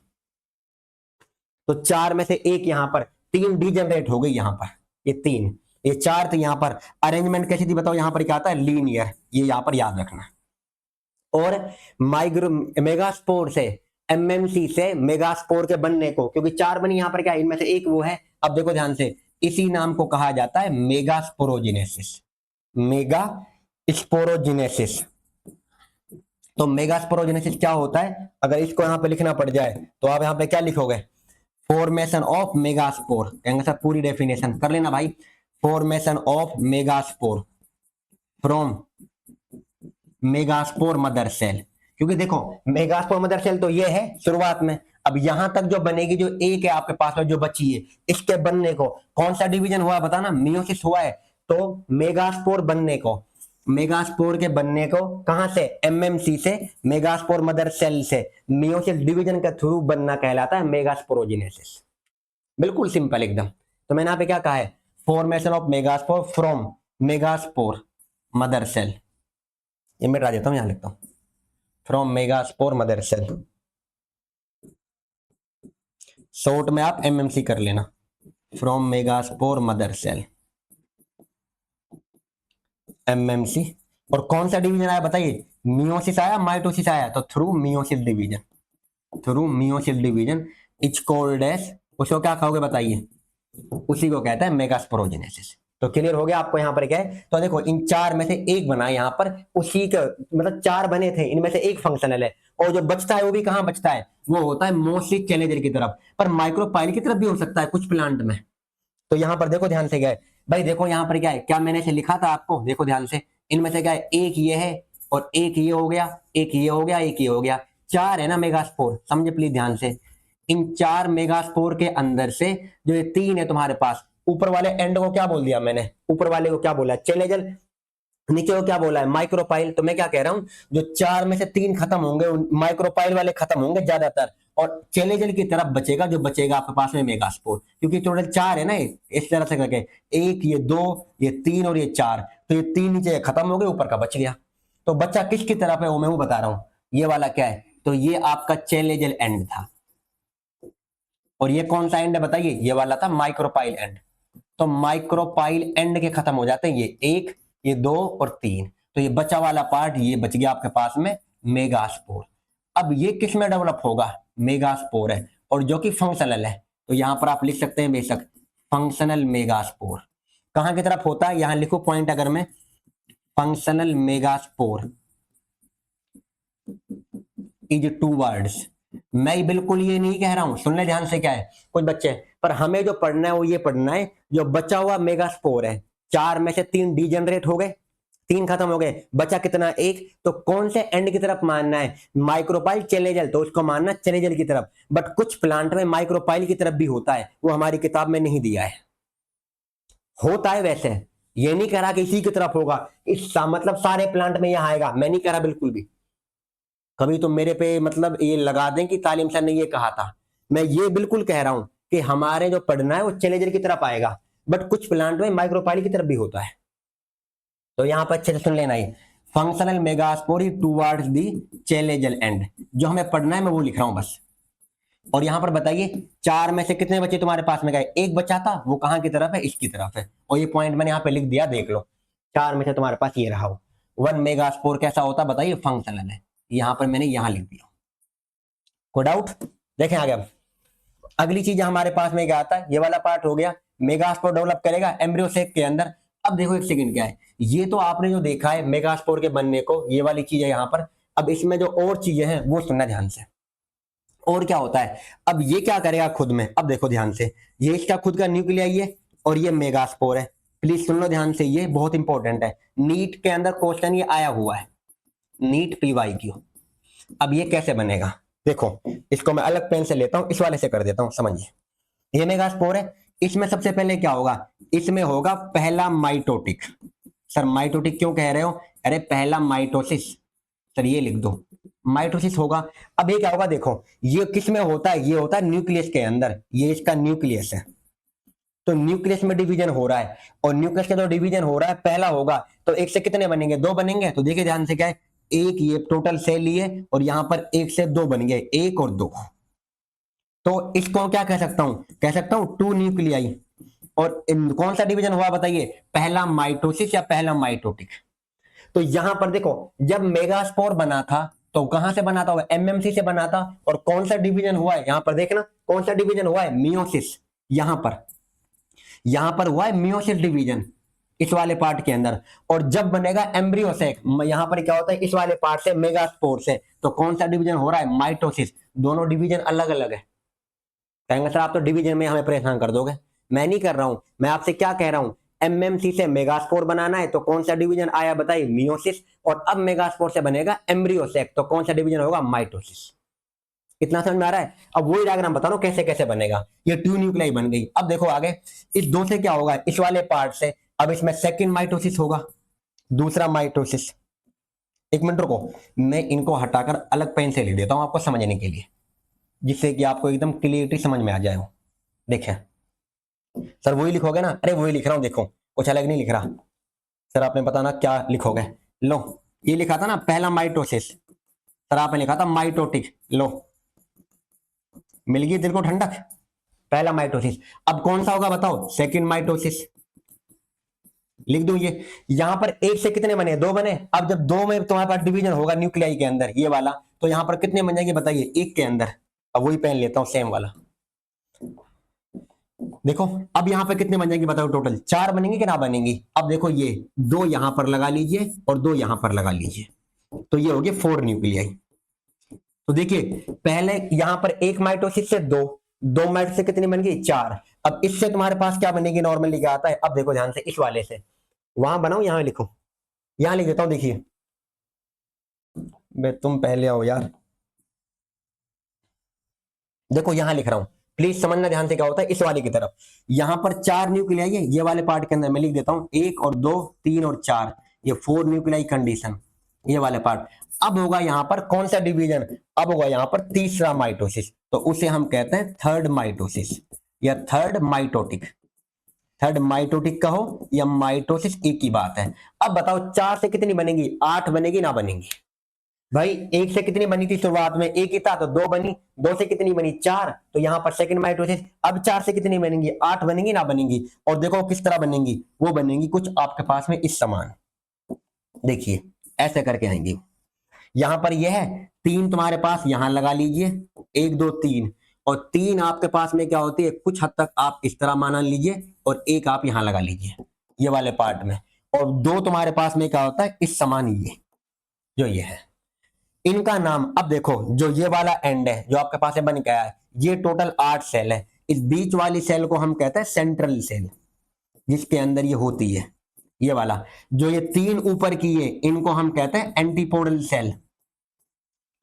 तो चार में से एक, यहां पर तीन डीजेनरेट हो गई, यहां पर ये तीन, ये 4 थे यहाँ पर। अरेंजमेंट कैसी थी बताओ, यहाँ पर क्या आता है, लीनियर, ये यहाँ पर याद रखना। और माइक्रो मेगास्पोर से, एमएमसी से मेगास्पोर के बनने को, क्योंकि 4 बनी यहाँ पर क्या है, इनमें से एक वो है। अब देखो ध्यान से, इसी नाम को कहा जाता है मेगास्पोरोजेनेसिस। Mega sporogenesis. तो मेगास्पोरोजेनेसिस क्या होता है, अगर इसको यहाँ पे लिखना पड़ जाए तो आप यहाँ पे क्या लिखोगे, फॉर्मेशन ऑफ मेगास्पोर, कहेंगे सर पूरी डेफिनेशन कर लेना भाई। Formation of megaspore from megaspore mother cell. क्योंकि देखो मेगास्पोर मदर सेल तो ये है शुरुआत में, अब यहां तक जो बनेगी, जो एक है आपके पास में जो बची है, इसके बनने को कौन सा डिवीजन हुआ बताना, मियोसिस हुआ है। तो मेगास्पोर बनने को, मेगास्पोर के बनने को कहां से, एमएमसी से, मेगास्पोर मदर सेल से मियोसिस डिवीजन के थ्रू बनना कहलाता है मेगास्पोरोजेनेसिस। बिल्कुल सिंपल एकदम। तो मैंने यहाँ पे क्या कहा है, formation of megaspore from megaspore mother cell, ये मिटा देता हूं, यहां लिखता हूं from megaspore mother cell, short में आप एमएमसी कर लेना, from megaspore mother cell, MMC. और कौन सा डिवीजन आया बताइए, मियोसिस आया, माइटोसिस आया, तो through meiosis division, through meiosis division is called as, उसको क्या कहोगे बताइए, उसी को कहता है मेगास्पोरोजेनेसिस। तो क्लियर हो गया आपको यहाँ पर क्या है। तो देखो इन 4 में से एक बना यहाँ पर, उसी का मतलब 4 बने थे, इनमें से एक फंक्शनल है, और जो बचता है वो भी कहाँ बचता है, वो होता है मोस्टली चैलेंजर की तरफ, पर माइक्रोपाइल की तरफ भी हो सकता है कुछ प्लांट में। तो यहाँ पर देखो ध्यान से क्या है भाई, देखो यहाँ पर क्या है, क्या मैंने इसे लिखा था आपको, देखो ध्यान से, इनमें से क्या है, एक ये है और एक ये हो गया, एक ये हो गया, एक ये हो गया, 4 है ना मेगास्पोर, समझे प्लीज ध्यान से। इन 4 मेगास्पोर के अंदर से जो ये 3 है तुम्हारे पास, ऊपर वाले एंड को क्या बोल दिया मैंने, ऊपर वाले को क्या बोला, चेलेजल, नीचे को क्या बोला है, माइक्रोपाइल। तो मैं क्या कह रहा हूं, जो 4 में से 3 खत्म होंगे, माइक्रोपाइल वाले खत्म होंगे ज्यादातर, और चेलेजल की तरफ बचेगा, जो बचेगा आपके पास में मेगास्पोर, क्योंकि टोटल 4 है ना, इस तरह से करके, एक ये 2 ये 3 और ये 4, तो ये 3 नीचे खत्म हो गए, ऊपर का बच गया। तो बच्चा किसकी तरफ है वो मैं वो बता रहा हूं, ये वाला क्या है, तो ये आपका चेलेजल एंड था। और ये कौन सा एंड है बताइए, ये वाला था माइक्रोपाइल एंड। तो माइक्रोपाइल एंड के खत्म हो जाते हैं, ये 1 ये 2 और 3, तो ये बचा वाला पार्ट ये बच गया आपके पास में मेगास्पोर। अब ये किस में डेवलप होगा, मेगास्पोर है, और जो कि फंक्शनल है, तो यहां पर आप लिख सकते हैं बेशक फंक्शनल मेगास्पोर। कहां की तरफ होता है, यहां लिखो पॉइंट अगर मैं, functional megaspore is two words. मैं बिल्कुल ये नहीं कह रहा हूं, सुनने ध्यान से क्या है कुछ बच्चे, पर हमें जो पढ़ना है वो ये पढ़ना है, जो बचा हुआ मेगास्पोर है, 4 में से 3 डीजनरेट हो गए, 3 खत्म हो गए, बचा कितना, 1, तो कौन से एंड की तरफ मानना है, माइक्रोपाइल चेलेजल, तो उसको मानना चेलेजल की तरफ। बट कुछ प्लांट में माइक्रोपाइल की तरफ भी होता है, वो हमारी किताब में नहीं दिया है, होता है वैसे, ये नहीं कह रहा कि इसी की तरफ होगा, इस मतलब सारे प्लांट में यहां आएगा, मैं नहीं कह रहा बिल्कुल भी। कभी तो मेरे पे मतलब ये लगा दें कि तालीम सर ने ये कहा था, मैं ये बिल्कुल कह रहा हूं कि हमारे जो पढ़ना है वो चेलेजर की तरफ आएगा, बट कुछ प्लांट में माइक्रोपाइल की तरफ भी होता है। तो यहां पर अच्छे से सुन लेना, ही functional megaspore towards the chalazal end, जो हमें पढ़ना है मैं वो लिख रहा हूं बस। और यहां पर बताइए 4 में से कितने बचे तुम्हारे पास में, गए 1 बचा था, वो कहां की तरफ है, इसकी तरफ है, और ये पॉइंट मैंने यहाँ पे लिख दिया, देख लो 4 में से तुम्हारे पास ये रहा हो। 1 मेगास्पोर कैसा होता बताइए, फंक्शनल है, यहां पर मैंने यहां लिख दिया, कोई डाउट। देखें आगे, अब अगली चीज हमारे पास में क्या आता है, ये वाला पार्ट हो गया, मेगास्पोर डेवलप करेगा एम्ब्रियो सेक के अंदर। अब देखो एक सेकंड क्या है, ये तो आपने जो देखा है मेगास्पोर के बनने को, ये वाली चीज है यहाँ पर। अब इसमें जो और चीजें हैं वो सुनना ध्यान से, और क्या होता है, अब ये क्या करेगा खुद में, अब देखो ध्यान से, ये इसका खुद का न्यूक्लियाई है और ये मेगास्पोर है, प्लीज सुन लो ध्यान से, ये बहुत इंपॉर्टेंट है, नीट के अंदर क्वेश्चन ये आया हुआ है, नीट PYQ। अब ये कैसे बनेगा, देखो इसको मैं अलग पेन से लेता हूं, इस वाले से कर देता हूं, समझिए। ये मेगास्पोर है, इसमें सबसे पहले क्या होगा, इसमें होगा पहला माइटोटिक। सर माइटोटिक क्यों कह रहे हो, अरे पहला माइटोसिस, सर ये लिख दो, माइटोसिस होगा। अब ये क्या होगा, देखो ये किस में होता है, ये होता है न्यूक्लियस के अंदर, ये इसका न्यूक्लियस है, तो न्यूक्लियस में डिवीजन हो रहा है, और न्यूक्लियस का जो डिवीजन हो रहा है पहला होगा, तो एक से कितने बनेंगे, 2 बनेंगे। तो देखिए ध्यान से क्या है, एक ये टोटल सेल लिए और यहां पर 1 से 2 बन गए, 1 और 2, तो इसको क्या कह सकता हूं, कह सकता हूं 2 न्यूक्लियाई, और कौन सा डिवीजन हुआ बताइए, पहला माइटोसिस या पहला माइटोटिक। तो यहां पर देखो जब मेगास्पोर बना था तो कहां से बना था, एमएमसी से बना था। और कौन सा डिवीजन हुआ है यहां पर देखना, कौन सा डिवीजन हुआ है, मियोसिस। यहां पर हुआ है मियोसिस डिवीजन इस वाले पार्ट के अंदर। और जब बनेगा एम्ब्रियो से, यहां पर क्या होता है, इस वाले पार्ट से मेगास्पोर से, तो कौन सा डिवीजन हो रहा है, माइटोसिस। दोनों डिवीजन अलग अलग है। कहेंगे सर आप तो डिवीजन में हमें परेशान कर दोगे। मैं नहीं कर रहा हूं, मैं आपसे क्या कह रहा हूं, एमएमसी से मेगास्पोर बनाना है तो कौन सा डिवीजन आया बताइए, मियोसिस। और अब मेगास्पोर से बनेगा एम्ब्रियोसेक तो कौन सा डिवीजन होगा, माइटोसिस। कितना समझ में आ रहा है। अब वही डायग्राम बता रहा हूं कैसे कैसे बनेगा। ये ट्यू न्यूक्लियाई बन गई। अब देखो आगे इस दो से क्या होगा, इस वाले पार्ट से अब इसमें सेकंड माइटोसिस होगा, दूसरा माइटोसिस। एक मिनट रुको, मैं इनको हटाकर अलग पेन से लिख देता हूं आपको समझने के लिए, जिससे कि आपको एकदम क्लियरिटी समझ में आ जाए। देखें सर वही लिखोगे ना, अरे वही लिख रहा हूं, देखो कुछ अलग नहीं लिख रहा। सर आपने बताना क्या लिखोगे, लो ये लिखा था ना पहला माइटोसिस, सर आपने लिखा था माइटोटिक, लो मिल गई दिल को ठंडक, पहला माइटोसिस। अब कौन सा होगा बताओ, सेकंड माइटोसिस। लिख दूं ये, यहां पर एक से कितने बने, दो बने। अब जब दो में तुम्हारे पास डिवीजन होगा न्यूक्लियाई के अंदर ये वाला, तो यहां पर कितने बन जाएंगे बताइए, एक के अंदर। अब वही पेन लेता हूं सेम वाला, देखो अब यहां पर कितने बन जाएंगे बताओ, टोटल चार बनेंगे कि ना बनेंगी। अब देखो ये दो यहां पर लगा लीजिए और दो यहां पर लगा लीजिए, तो ये हो गया फोर न्यूक्लियाई। तो देखिए पहले यहां पर एक माइटोसिस से दो, दो माइटोसिस से कितनी बन गई, चार। अब इससे तुम्हारे पास क्या बनेगी, नॉर्मली क्या आता है, अब देखो ध्यान से, इस वाले से वहां बनाओ यहां लिखो, यहां लिख देता हूं, देखिए तुम पहले आओ यार, देखो यहां लिख रहा हूं, प्लीज समझना ध्यान से क्या होता है। इस वाले की तरफ यहां पर चार न्यूक्लियाई है, ये वाले पार्ट के अंदर मैं लिख देता हूं एक और दो तीन और चार, ये फोर न्यूक्लियाई कंडीशन, ये वाले पार्ट। अब होगा यहां पर कौन सा डिवीजन, अब होगा यहां पर तीसरा माइटोसिस, तो उसे हम कहते हैं थर्ड माइटोसिस या थर्ड माइटोटिक। थर्ड माइटोटिक कहो या माइटोसिस एक ही बात है। अब बताओ चार से कितनी बनेगी, आठ बनेगी ना बनेगी भाई। एक से कितनी बनी थी शुरुआत में, एक ही था तो दो बनी, दो से कितनी बनी, चार, तो यहां पर सेकंड माइटोसिस। अब चार से कितनी बनेंगी, आठ बनेंगी ना बनेंगी। और देखो किस तरह बनेंगी, वो बनेंगी कुछ आपके पास में इस समान, देखिए ऐसे करके आएंगी। यहां पर यह है तीन तुम्हारे पास यहां लगा लीजिए, एक दो तीन, और तीन आपके पास में क्या होती है, कुछ हद तक आप इस तरह मान लीजिए, और एक आप यहां लगा लीजिए ये वाले पार्ट में। और दो तुम्हारे पास में क्या होता है, इस समान ये जो ये है, इनका नाम। अब देखो जो ये वाला एंड है जो आपके पास है बन गया है, ये टोटल 8 सेल है। इस बीच वाली सेल को हम कहते हैं सेंट्रल सेल, जिसके अंदर ये होती है, ये वाला। जो ये तीन ऊपर की है इनको हम कहते हैं एंटीपोडल सेल,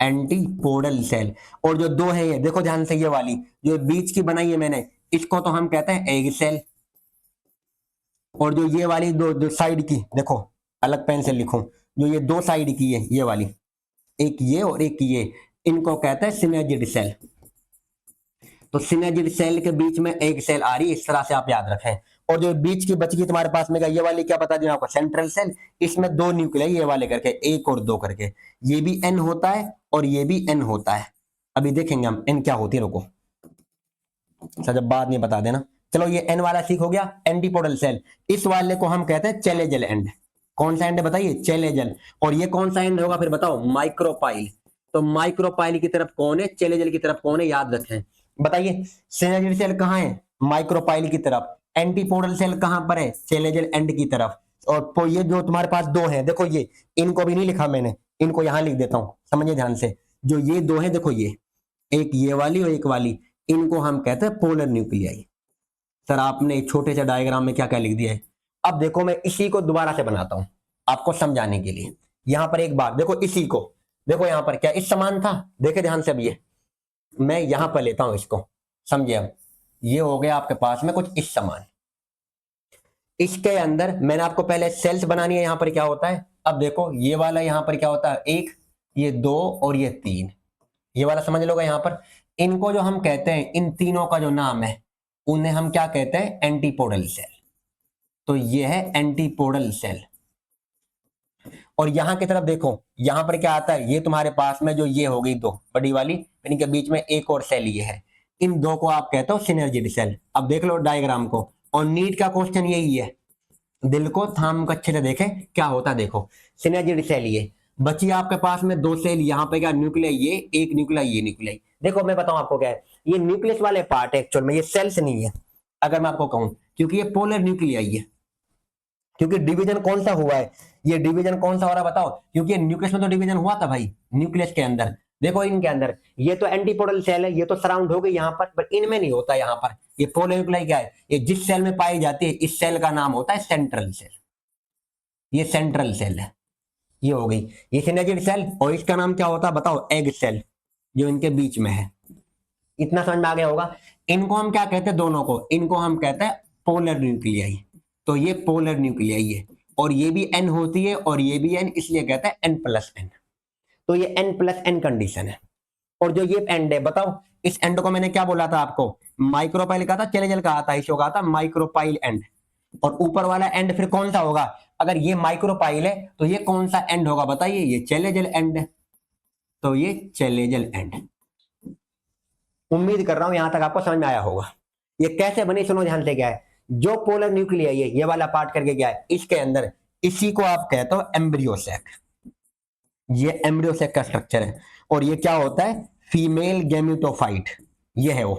एंटीपोडल सेल। और जो दो है ये देखो ध्यान से, ये वाली जो बीच की बनाई है मैंने, इसको तो हम कहते हैं एग सेल। और जो ये वाली दो साइड की देखो, अलग पेन से लिखो, जो ये दो साइड की है ये वाली, एक ये और एक ये, इनको कहते हैं सिनर्जिड सेल। तो सिनर्जिड सेल के बीच में एक सेल आ रही है, इस तरह से आप याद रखें। और जो बीच की बची तुम्हारे पास में ये वाली क्या बता दें आपको, सेंट्रल सेल। इसमें दो न्यूक्लियाई ये वाले करके, एक और दो करके, ये भी एन होता है और ये भी एन होता है। अभी देखेंगे हम एन क्या होती है, रुको सर जब बाद में बता देना। चलो ये एन वाला ठीक हो गया, एंटीपोडल सेल। इस वाले को हम कहते हैं चेलेजल एंड। कौन सा एंड है बताइए, चेलेजल। और ये कौन सा एंड होगा फिर बताओ, माइक्रोपाइल। तो माइक्रोपाइल की तरफ कौन है, चेलेजल की तरफ कौन है, याद रखें। बताइए सिनर्जिड सेल कहां है, माइक्रोपाइल की तरफ। एंटीपोडल सेल कहां पर है, चेलेजल एंड की तरफ। और तो ये जो तुम्हारे पास दो हैं देखो, ये इनको भी नहीं लिखा मैंने, इनको यहां लिख देता हूं, समझिए ध्यान से। जो ये दो हैं देखो, ये एक ये वाली और एक वाली, इनको हम कहते हैं पोलर न्यूक्लियाई। सर आपने एक छोटे से डायग्राम में क्या क्या लिख दिया है। अब देखो मैं इसी को दोबारा से बनाता हूं आपको समझाने के लिए। यहां पर एक बार देखो, इसी को देखो, यहां पर क्या इस समान था, देखे ध्यान से। अब ये मैं यहां पर लेता हूं इसको, समझिए। अब ये हो गया आपके पास में कुछ इस समान। इसके अंदर मैंने आपको पहले सेल्स बनानी है, यहां पर क्या होता है। अब देखो ये वाला यहां पर क्या होता है, एक, ये दो और ये तीन, ये वाला समझ लोगे। यहां पर इनको जो हम कहते हैं, इन तीनों का जो नाम है उन्हें हम क्या कहते हैं, एंटीपोडल सेल। तो ये है एंटीपोडल सेल। और यहां की तरफ देखो, यहां पर क्या आता है, ये तुम्हारे पास में जो ये हो गई दो बड़ी वाली, इनके बीच में एक और सेल ये है, इन दो को आप कहते हो सिनर्जिड सेल। अब देख लो डायग्राम को, और नीट का क्वेश्चन यही है, दिल को थाम कर अच्छे से देखें क्या होता है। देखो सिनर्जिड सेल ये बची आपके पास में दो सेल, यहाँ पे क्या न्यूक्लियाई ये, एक न्यूक्लियाई ये न्यूक्लियाई। देखो मैं बताऊं आपको क्या है, ये न्यूक्लियस वाले पार्ट है एक्चुअल में, ये सेल्स नहीं है अगर मैं आपको कहूं, क्योंकि ये पोलर न्यूक्लियाई है। क्योंकि डिवीजन कौन सा हुआ है, ये डिवीजन कौन सा हो रहा है बताओ, क्योंकि न्यूक्लियस में तो डिवीजन हुआ था भाई, न्यूक्लियस के अंदर। देखो इनके अंदर ये तो एंटीपोडल सेल है, ये तो सराउंड हो गई यहाँ पर इनमें नहीं होता। यहाँ पर ये पोलर न्यूक्लियाई क्या है, ये जिस सेल में पाई जाती है इस सेल का नाम होता है सेंट्रल सेल। ये सेंट्रल सेल है, ये हो गई ये सिनर्जिड सेल। और इसका नाम क्या होता है बताओ, एग सेल, जो इनके बीच में है। इतना समझ में आ गया होगा। इनको हम क्या कहते हैं, दोनों को, इनको हम कहते हैं पोलर न्यूक्लियाई। तो ये पोलर न्यूक्लियाई है, और ये भी एन होती है और ये भी एन, इसलिए कहते हैं एन प्लस एन। तो ये एन प्लस एन कंडीशन है। और जो ये एंड है बताओ, इस एंड को मैंने क्या बोला था आपको, माइक्रोपाइल कहा था, चलेजल कहा था, इसको कहा था माइक्रोपाइल एंड। और ऊपर वाला एंड फिर कौन सा होगा, अगर ये माइक्रोपाइल है तो ये कौन सा एंड होगा बताइए, ये चलेजल एंड है। तो ये चलेजल एंड। उम्मीद कर रहा हूं यहां तक आपको समझ में आया होगा। ये कैसे बनी सुनो ध्यान से, क्या है जो पोलर न्यूक्लियाई है ये वाला पार्ट करके क्या है, इसके अंदर इसी को आप कहते हो एम्ब्रियो सैक। ये एम्ब्रियो सैक का स्ट्रक्चर है। और ये क्या होता है, फीमेल गैमेटोफाइट। ये है वो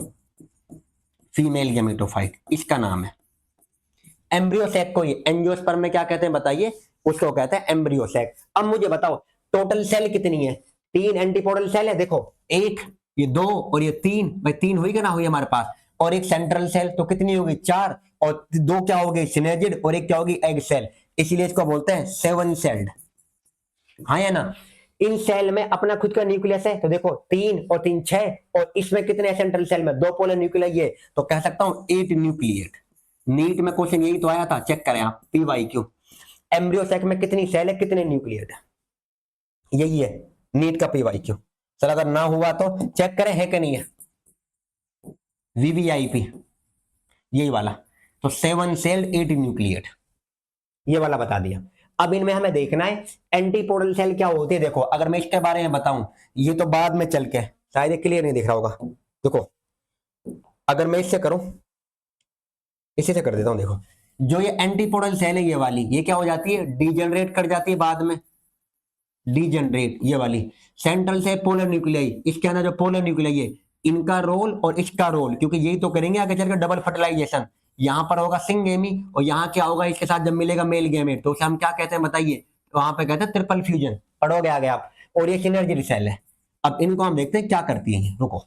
फीमेल गैमेटोफाइट, इसका नाम है एम्ब्रियो सैक। को ये एंजियोस्पर्म में क्या कहते हैं बताइए, उसको कहते हैं एम्ब्रियो सैक। अब मुझे बताओ टोटल सेल कितनी है, 3 एंटीपोडल सेल है। देखो एक, ये 2 और ये 3, भाई 3 हुई कि ना हुई हमारे पास, और एक सेंट्रल सेल, तो कितनी होगी 4, और 2 क्या हो गई सिनर्जिड, और एक क्या होगी एग सेल। इसीलिए इसको बोलते हैं 7 सेल्ड। हाँ या ना। इन सेल में अपना खुद का न्यूक्लियस है, तो देखो 3 और 3 6, और इसमें कितने सेंट्रल सेल में 2 पोलर न्यूक्लियाई है, तो कह सकता हूं 8 न्यूक्लिएट। नीट में क्वेश्चन यही तो आया था, चेक करें आप PYQ, एम्ब्रियो सैक में कितनी सेल है कितने न्यूक्लिएट है, यही है नीट का PYQ। सर अगर ना हुआ तो चेक करें है कि नहीं है, VVIP यही वाला। तो 7 सेल 8 न्यूक्लिएट, ये वाला बता दिया। अब इनमें हमें देखना है एंटीपोडल सेल क्या होती है। देखो अगर मैं इसके बारे में बताऊं, ये तो बाद में चल के शायद क्लियर नहीं दिख रहा होगा। देखो अगर मैं इससे करूं, इसी से कर देता हूं, देखो जो ये एंटीपोडल सेल है ये वाली, ये क्या हो जाती है, डीजनरेट कर जाती है बाद में, डीजनरेट। ये वाली सेंट्रल से पोलर न्यूक्लियाई, इसके अंदर जो पोलर न्यूक्लियाई है इनका रोल और इसका रोल, क्योंकि यही तो करेंगे आगे चलकर डबल फर्टिलाइजेशन। यहां पर होगा सिंगेमी, और यहाँ क्या होगा इसके साथ जब मिलेगा मेल गैमेट, तो उसे हम क्या कहते हैं बताइए, वहां पे कहते हैं ट्रिपल फ्यूजन। पढ़ोगे आगे आप। और ये सिनर्जी सेल है। अब इनको हम देखते हैं क्या करती है, रुको।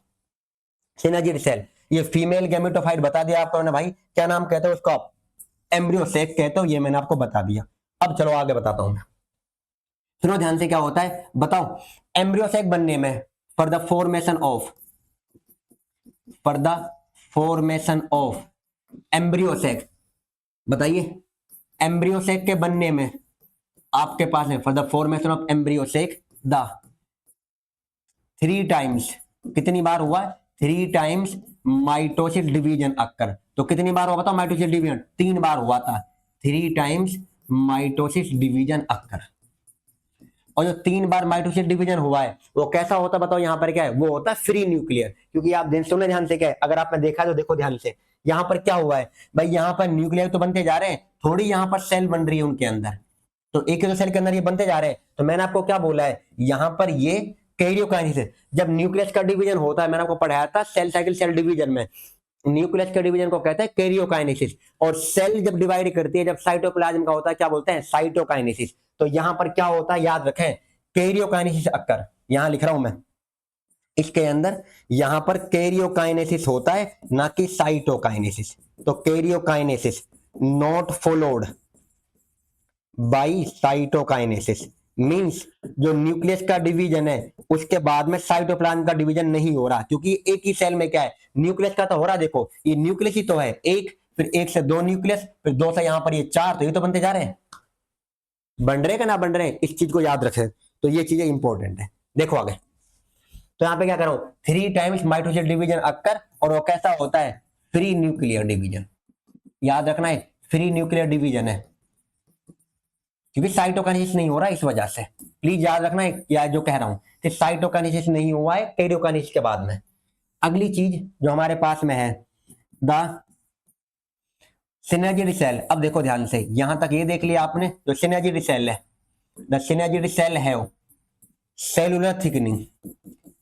सिनर्जी सेल, ये फीमेल गैमेटोफाइट बता दिया आपको ना भाई, क्या नाम कहते हो उसको आप, एम्ब्रियो सैक कहते हो, ये मैंने आपको बता दिया। अब चलो आगे बताता हूं मैं, सुनो ध्यान से क्या होता है बताओ। एम्ब्रियो सैक बनने में for the formation of embryo sac, बताइए एम्ब्रियो सैक के बनने में आपके पास है for the formation of embryo sac the 3 times, कितनी बार हुआ, 3 टाइम्स माइटोसिस डिवीजन अक्कर। तो कितनी बार हुआ बताओ माइटोसिस डिवीजन, 3 बार हुआ था, 3 टाइम्स माइटोसिस डिवीजन अक्कर। और जो 3 बार माइटोसिस डिवीजन हुआ है वो कैसा होता है बताओ, यहाँ पर क्या है, वो होता है फ्री न्यूक्लियर। क्योंकि आप सुने ध्यान से, क्या है अगर आपने देखा तो देखो ध्यान से, यहाँ पर क्या हुआ है भाई, यहाँ पर न्यूक्लियर तो बनते जा रहे हैं, थोड़ी यहाँ पर सेल बन रही है उनके अंदर, तो एक ही सेल के अंदर ये बनते जा रहे हैं। तो मैंने आपको क्या बोला है, यहाँ पर ये कैरियोकाइनेसिस, जब न्यूक्लियस का डिवीजन होता है, मैंने आपको पढ़ाया था सेल साइकिल सेल डिवीजन में, न्यूक्लियस के डिवीजन को कहते हैं कैरियोकाइनेसिस। और सेल जब डिवाइड करती है, जब साइटोप्लाज्म का होता है क्या बोलते हैं, साइटोकाइनेसिस। तो यहां पर क्या होता है याद रखें, कैरियोकाइनेसिस अक्कर, यहां लिख रहा हूं मैं इसके अंदर, यहां पर कैरियोकाइनेसिस होता है ना कि साइटोकाइनेसिस। तो karyokinesis not followed by cytokinesis, means जो न्यूक्लियस का डिवीजन है उसके बाद में साइटोप्लाज्म का डिवीजन नहीं हो रहा, क्योंकि एक ही सेल में क्या है, न्यूक्लियस का तो हो रहा है। देखो ये न्यूक्लियस ही तो है एक, फिर 1 से 2 न्यूक्लियस, फिर 2 से यहां पर ये 4, तो ये तो बनते जा रहे हैं, बन रहे का ना बन रहे, इस चीज को याद रखें। तो ये चीजें इंपॉर्टेंट है। देखो आगे, तो यहाँ पे क्या करो, 3 टाइम्स माइटोसिस डिवीजन अक्कर, और वो कैसा होता है, फ्री न्यूक्लियर डिवीजन। याद रखना है फ्री न्यूक्लियर डिवीजन है, क्योंकि साइटोकाइनेसिस नहीं हो रहा है इस वजह से, प्लीज याद रखना है या जो कह रहा हूं कि साइटोकाइनेसिस नहीं हुआ है कैरियोकाइनेसिस के बाद में। अगली चीज जो हमारे पास में है, द सिनर्जी सेल। अब देखो ध्यान से, यहां तक ये देख लिया आपने, जो सिनर्जी सेल है, द सिनर्जी सेल है सेलुलर थिकनिंग,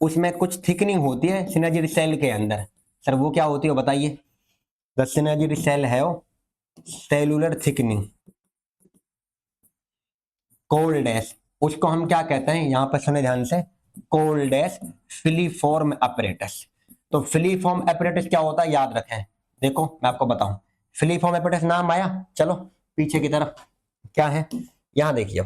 उसमें कुछ थिकनिंग होती है सिनर्जी सेल के अंदर। सर वो क्या होती है बताइए। द सिनर्जी सेल है सेलुलर थिकनिंग कोल्ड डैश, उसको हम क्या कहते हैं, यहां पर सुने ध्यान से, कोल्ड डैश फिलीफॉर्म अपरेटस। तो फिलीफॉर्म अपरेटस क्या होता है याद रखें। देखो मैं आपको बताऊं, फिलीफॉर्म अपरेटस नाम आया, चलो पीछे की तरफ क्या है, यहां देखिए,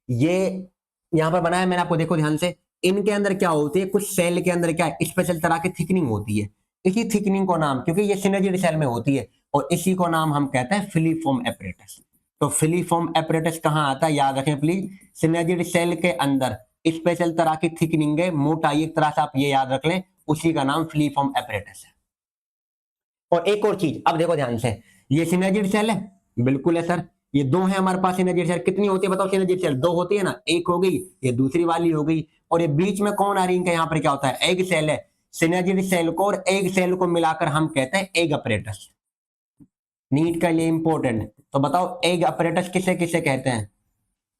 ये यहां पर बनाया मैंने आपको, देखो ध्यान से, इनके अंदर क्या होती है, कुछ सेल के अंदर क्या है, स्पेशल तरह की थिकनिंग होती है। इसी थिकनिंग को नाम, क्योंकि ये सिनर्जी सेल में होती है, और इसी को नाम हम कहते हैं फिलीफॉर्म एपरेटस। तो फिलीफॉर्म एपरेटस कहां आता है याद रखें प्लीज, सिनर्जी सेल के अंदर स्पेशल तरह की थिकनिंग है, मोटाई, एक तरह से आप ये याद रख लें, उसी का नाम फिलीफॉर्म एपरेटस है। और एक और चीज, अब देखो ध्यान से, ये सिनर्जी सेल है, बिल्कुल है सर, ये दो है हमारे पास सिनर्जी सेल, कितनी होती है बताओ सिनर्जी सेल, दो होती है ना, एक हो गई, ये दूसरी वाली हो गई, और ये बीच में कौन आ रही है, यहाँ पर क्या होता है, एग सेल है। सिनर्जी सेल को और एग सेल को मिलाकर हम कहते हैं एग अपरेटस। नीट के लिए इंपॉर्टेंट, तो बताओ एग अपरेटस किसे किसे कहते हैं,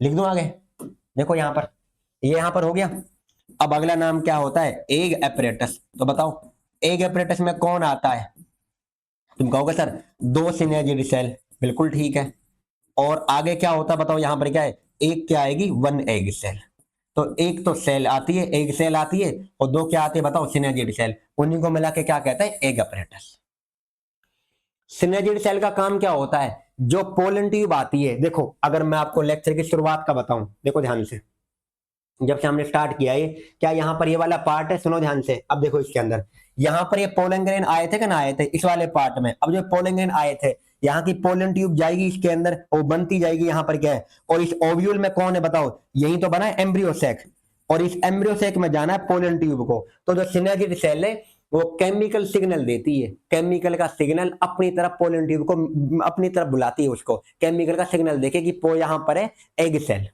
लिख दो आगे। देखो यहाँ पर, ये यहाँ पर हो गया। अब अगला नाम क्या होता है, एग अपरेटस। तो बताओ एग अपरेटस में कौन आता है, तुम कहोगे सर दो सिनर्जी सेल, बिल्कुल ठीक है। और आगे क्या होता है बताओ, यहां पर क्या है, एक क्या आएगी, वन एग सेल। तो एक तो सेल आती है, एग सेल आती है, और दो क्या आती है बताओ, सिनर्जी सेल, उन्हीं को मिला के क्या कहते हैं, एग अपरेटस। सिनर्जी सेल का काम क्या होता है, जो पोलन ट्यूब आती है, देखो अगर मैं आपको लेक्चर की शुरुआत का बताऊं, देखो ध्यान से, जब से हमने स्टार्ट किया है, क्या यहाँ पर ये वाला पार्ट है, सुनो ध्यान से, अब देखो इसके अंदर, यहाँ पर ये पोलन ग्रेन आए थे कि ना आए थे इस वाले पार्ट में। अब जो पोलन ग्रेन आए थे, यहाँ की पोलन ट्यूब जाएगी इसके अंदर, वो बनती जाएगी, यहाँ पर क्या है, और इस ओव्यूल में कौन है बताओ, यही तो बना है एम्ब्रियो सैक, और इस एम्ब्रियो सैक में जाना है पोलन ट्यूब को। तो जो सिनर्जी सेल है वो केमिकल सिग्नल देती है, केमिकल का सिग्नल अपनी तरफ पोलन ट्यूब को अपनी तरफ बुलाती है, उसको केमिकल का सिग्नल देखे कि यहाँ पर है एग सेल।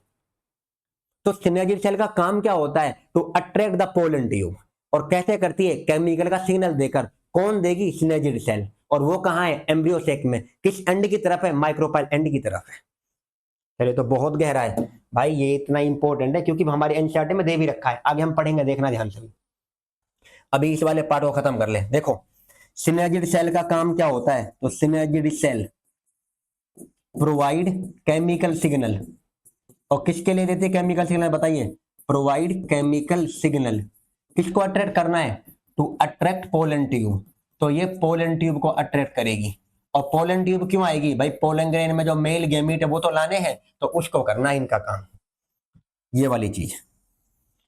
तो सिनर्जी सेल का काम क्या होता है, to attract the pollen tube, और कैसे करती है, केमिकल का सिग्नल देकर, कौन देगी, सिनर्जी सेल, और वो कहाँ है, एम्ब्रियो सेक में, किस एंड की तरफ है, माइक्रोपाइल एंड की तरफ है। चलिए तो बहुत गहरा है भाई, ये इतना इंपॉर्टेंट है क्योंकि हमारे एनसीईआरटी में दे भी रखा है, आगे हम पढ़ेंगे, देखना ध्यान से। अभी इस वाले पार्ट को खत्म कर ले। देखो सिनर्जी सेल का काम क्या होता है, तो synergy cell provide chemical signal, और किसके लिए देती है केमिकल सिग्नल बताइए, प्रोवाइड केमिकल सिग्नल, किसको अट्रैक्ट करना है, टू अट्रैक्ट पोलन ट्यूब, तो ये पोलन ट्यूब को अट्रैक्ट करेगी। और पोलन ट्यूब क्यों आएगी भाई, पोलन ग्रेन में जो मेल गैमीट है वो तो लाने हैं, तो उसको करना है इनका काम, ये वाली चीज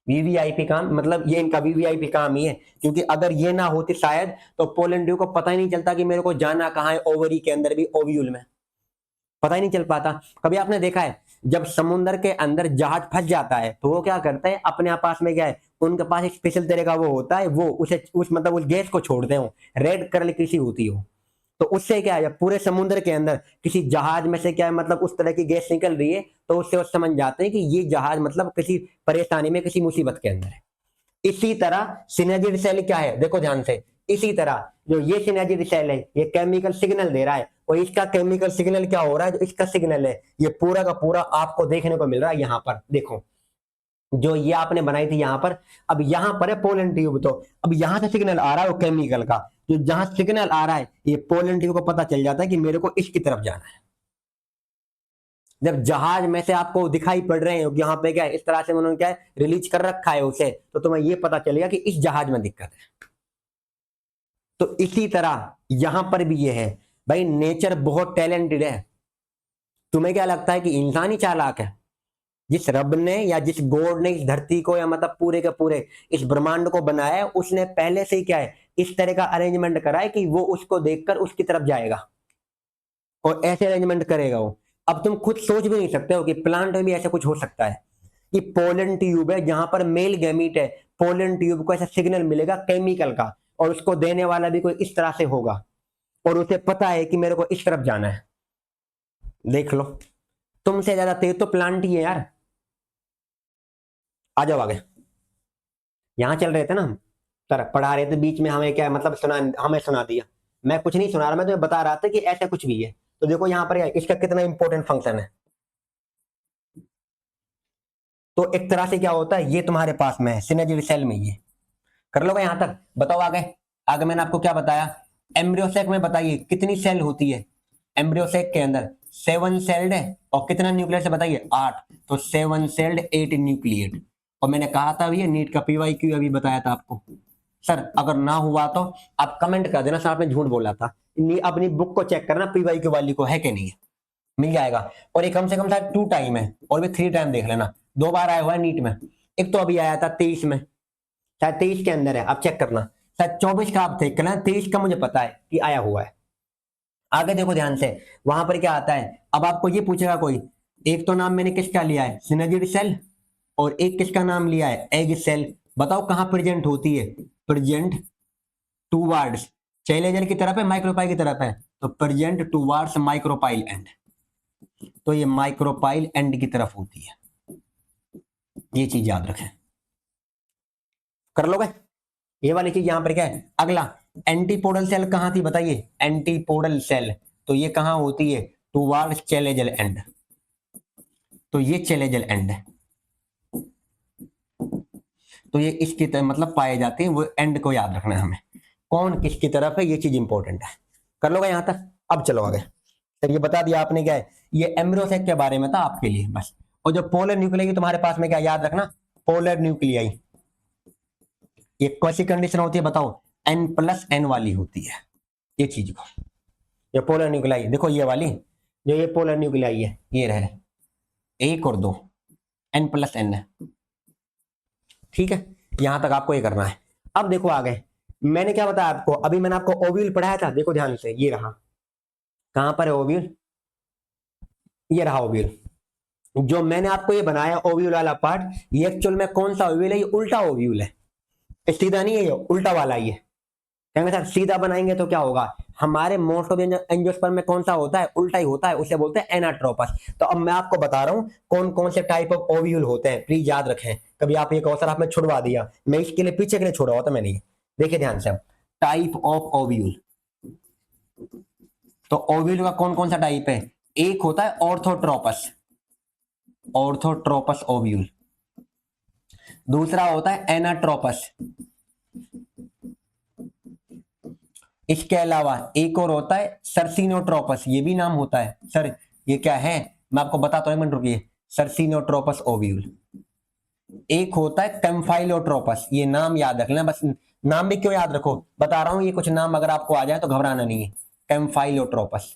वीवीआईपी काम, मतलब ये इनका वीवीआईपी काम ही है, क्योंकि अगर ये ना होती शायद, तो पोलन ट्यूब को पता ही नहीं चलता कि मेरे को जाना कहाँ है, ओवरी के अंदर भी ओव्यूल में, पता ही नहीं चल पाता। कभी आपने देखा है जब समुद्र के अंदर जहाज फंस जाता है तो वो क्या करते हैं, अपने पास में क्या है, उनके पास एक स्पेशल तरह का वो होता है, वो उसे उस मतलब उस गैस को छोड़ते हो, रेड कलर की सी होती हो, तो उससे क्या है, पूरे समुद्र के अंदर किसी जहाज में से क्या है, मतलब उस तरह की गैस निकल रही है, तो उससे वो समझ जाते हैं कि ये जहाज मतलब किसी परेशानी में, किसी मुसीबत के अंदर है। इसी तरह सिनर्जी सेल क्या है, देखो ध्यान से, इसी तरह जो ये सिनर्जी सेल है, ये केमिकल सिग्नल दे रहा है, और इसका केमिकल सिग्नल क्या हो रहा है, जो इसका सिग्नल है, ये पूरा का पूरा आपको देखने को मिल रहा है। यहाँ पर देखो, जो ये आपने बनाई थी यहाँ पर, अब यहाँ पर है पोलन ट्यूब, तो अब यहाँ से सिग्नल आ रहा है वो केमिकल का, जो जहां सिग्नल आ रहा है, ये पोलन ट्यूब को पता चल जाता है कि मेरे को इसकी तरफ जाना है। जब जहाज में से आपको दिखाई पड़ रहे हैं यहाँ पे क्या है, इस तरह से उन्होंने क्या है, रिलीज कर रखा है उसे, तो तुम्हें ये पता चलेगा कि इस जहाज में दिक्कत है। तो इसी तरह यहां पर भी ये है भाई, नेचर बहुत टैलेंटेड है। तुम्हें क्या लगता है कि इंसान ही चालाक है, जिस रब ने या जिस गॉड ने इस धरती को या मतलब पूरे के पूरे इस ब्रह्मांड को बनाया है, उसने पहले से ही क्या है, इस तरह का अरेंजमेंट करा है कि वो उसको देखकर उसकी तरफ जाएगा, और ऐसे अरेंजमेंट करेगा वो। अब तुम खुद सोच भी नहीं सकते हो कि प्लांट में भी ऐसा कुछ हो सकता है, कि पोलन ट्यूब है जहां पर मेल गैमीट है, पोलन ट्यूब को ऐसा सिग्नल मिलेगा केमिकल का, और उसको देने वाला भी कोई इस तरह से होगा, और उसे पता है कि मेरे को इस तरफ जाना है। देख लो, तुमसे ज्यादा तेज तो प्लांट ही है यार। आ जाओ आगे, यहां चल रहे थे ना हम, सर पढ़ा रहे थे, बीच में हमें क्या मतलब सुना, हमें सुना दिया। मैं कुछ नहीं सुना रहा, मैं तुम्हें बता रहा था कि ऐसा कुछ भी है। तो देखो यहाँ पर इसका कितना इंपॉर्टेंट फंक्शन है। तो एक तरह से क्या होता है, ये तुम्हारे पास में है सिनर्जी सेल में, ये कर लोगे यहां तक। बताओ आगे। आगे मैंने आपको क्या बताया, एम्ब्रियोसेक में बताइए कितनी सेल होती है। एम्ब्रियोसेक के अंदर 7 सेल्ड है और कितना न्यूक्लियस है बताइए, 8। तो 7 सेल्ड 8 न्यूक्लिएट। और मैंने कहा था भैया नीट का पीवाईक्यू अभी बताया था आपको। सर अगर ना हुआ तो आप कमेंट कर देना, सर आपने झूठ बोला था। अपनी बुक को चेक करना पीवाईक्यू वाली को है कि नहीं है, मिल जाएगा। और ये कम से कम शायद 2 टाइम है, और भी 3 टाइम देख लेना, 2 बार आया हुआ है नीट में। एक तो अभी आया था 23 में, शायद 23 के अंदर है, आप चेक करना। शायद 24 का आप देख लेना, 23 का मुझे पता है कि आया हुआ है। आगे देखो ध्यान से, वहां पर क्या आता है। अब आपको ये पूछेगा कोई, एक तो नाम मैंने किसका लिया है, सिनर्जिड सेल, और एक किसका नाम लिया है, एग सेल। बताओ कहां प्रेजेंट होती है, प्रेजेंट टूवार्ड्स चैलेंजर की तरफ है, माइक्रोपाइल की तरफ है, तो प्रेजेंट टूवार्ड्स माइक्रोपाइल एंड। तो ये माइक्रोपाइल एंड की तरफ होती है, ये चीज याद रखें। कर लोगे, ये वाली चीज यहां पर क्या है। अगला, एंटीपोडल सेल कहां थी बताइए, एंटीपोडल सेल, तो ये कहां होती है, टुवार्ड्स चैलेंजर एंड। तो ये चैलेंजर एंड है, तो ये इसकी तरफ मतलब पाए जाते हैं, वो एंड को याद रखना है हमें, कौन किसकी तरफ है, ये चीज इंपॉर्टेंट है। कर लोगे यहां तक। अब चलो आगे। सर ये बता दिया आपने क्या है, ये एम्ब्रियोसेक के बारे में था आपके लिए बस। और जो पोलर न्यूक्लियाई तुम्हारे पास में क्या याद रखना, पोलर न्यूक्लियाई, ये कौन सी कंडीशन होती है बताओ, N+N वाली होती है ये चीज को। ये पोलर न्यूक्लियाई देखो, ये वाली जो ये पोलर न्यूक्लियाई है, ये रहे 1 और 2, N+N है। ठीक है, यहां तक आपको ये करना है। अब देखो आगे, मैंने क्या बताया आपको, अभी मैंने आपको ओव्यूल पढ़ाया था, देखो ध्यान से, ये रहा। कहां पर है ओव्यूल, ये रहा ओव्यूल। जो मैंने आपको ये बनाया ओव्यूल वाला पार्ट, ये एक्चुअल में कौन सा ओव्यूल है, ये उल्टा ओव्यूल है, सीधा नहीं है, ये उल्टा वाला ही है। कहेंगे सर सीधा बनाएंगे तो क्या होगा, हमारे मोस्ट ऑफ एंजियोस्पर्म में कौन सा होता है, उल्टा ही होता है, उसे बोलते हैं एनाट्रोपस। तो अब मैं आपको बता रहा हूं कौन कौन से टाइप ऑफ ओव्यूल होते हैं, प्लीज याद रखें। कभी आप ये कहो सर आपने छुड़वा दिया, मैं इसके लिए पीछे के लिए छोड़ा होता मैंने ये। देखिए ध्यान से, टाइप ऑफ ओव्यूल। तो ओव्यूल का कौन कौन सा टाइप है, एक होता है ऑर्थोट्रोपस, ऑर्थोट्रोपस ओव्यूल। दूसरा होता है एनाट्रोपस। इसके अलावा एक और होता है सर्सिनोट्रोपस, ये भी नाम होता है सर, ये क्या है मैं आपको बताता हूं, एक मिनट रुकिए। सर्सिनोट्रोपस ओव्यूल। एक होता है कैम्फाइलोट्रोपस, ये नाम याद रख लेना बस। नाम भी क्यों याद रखो, बता रहा हूं, ये कुछ नाम अगर आपको आ जाए तो घबराना नहीं है। कैम्फाइलोट्रोपस।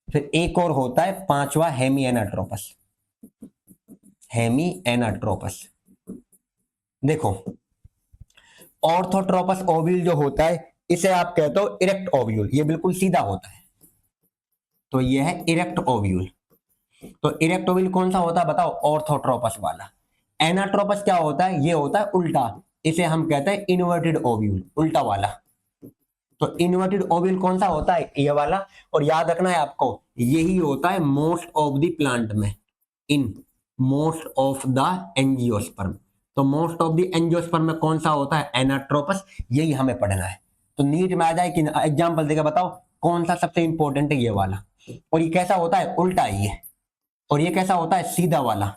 फिर एक और होता है पांचवा, हेमी एनाट्रोपस, हेमी एनाट्रोपस। देखो ऑर्थोट्रोपस ओव्यूल जो होता है, इसे आप कहते हो इरेक्ट ओव्यूल, ये बिल्कुल सीधा होता है, तो ये है इरेक्ट ओव्यूल। तो इरेक्ट ओव्यूल कौन सा होता है बताओ, ऑर्थोट्रोपस वाला। एनाट्रोपस क्या होता है, ये होता है उल्टा, इसे हम कहते हैं इन्वर्टेड ओव्यूल, उल्टा वाला। तो इन्वर्टेड ओव्यूल कौन सा होता है, ये वाला। और याद रखना है आपको, यही होता है मोस्ट ऑफ द प्लांट में, in most of the angiosperm. तो मोस्ट ऑफ द एंजियोस्पर्म में कौन सा होता है, एनाट्रोपस, यही हमें पढ़ना है। तो नीट में आ जाए कि एग्जांपल देकर बताओ कौन सा सबसे इंपॉर्टेंट है, ये वाला। और ये कैसा होता है, उल्टा ही है। और ये कैसा होता है, सीधा वाला।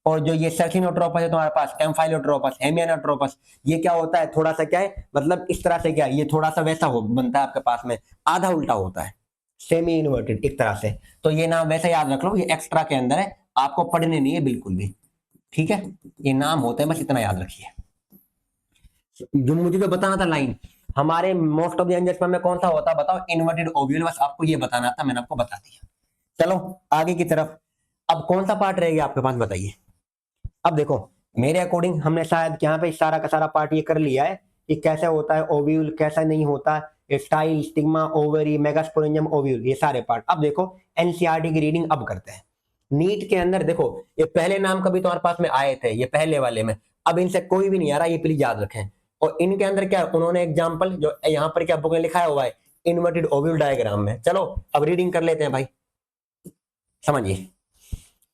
और जो ये सर्सिनोट्रोपस है तुम्हारे पास, कैम्फाइलोट्रोपस, हेमियानोट्रोपस, ये क्या होता है, थोड़ा सा क्या है, मतलब इस तरह से क्या है, ये थोड़ा सा वैसा हो बनता है आपके पास में, आधा उल्टा होता है, सेमी इन्वर्टेड एक तरह से। तो ये नाम वैसे याद रख लो, ये एक्स्ट्रा के अंदर है, आपको पढ़ने नहीं है बिल्कुल भी। ठीक है, ये नाम होते हैं, बस इतना याद रखिए। जो मुझे तो बताना था लाइन, हमारे मोस्ट ऑफ द एंजियोस्पर्म में कौन सा होता है बताओ, इन्वर्टेड ओव्यूल, बस आपको ये बताना था, मैंने आपको बता दिया। चलो आगे की तरफ। अब कौन सा पार्ट रहेगा आपके पास बताइए। अब देखो मेरे अकॉर्डिंग हमने शायद यहाँ पे सारा का सारा पार्ट ये कर लिया है कि कैसे होता है ओव्यूल, कैसा नहीं होता, style, stigma, ovary, megasporangium, ovule, ये सारे पार्ट। अब देखो एनसीईआरटी की रीडिंग अब करते हैं। नीट के अंदर देखो, ये पहले नाम कभी तुम्हारे पास में आए थे, ये पहले वाले में, अब इनसे कोई भी नहीं आ रहा, ये प्लीज याद रखें। और इनके अंदर क्या उन्होंने एग्जाम्पल जो यहाँ पर क्या बुक में लिखा हुआ है, इन्वर्टेड ओव्यूल डायग्राम में। चलो अब रीडिंग कर लेते हैं भाई, समझिए।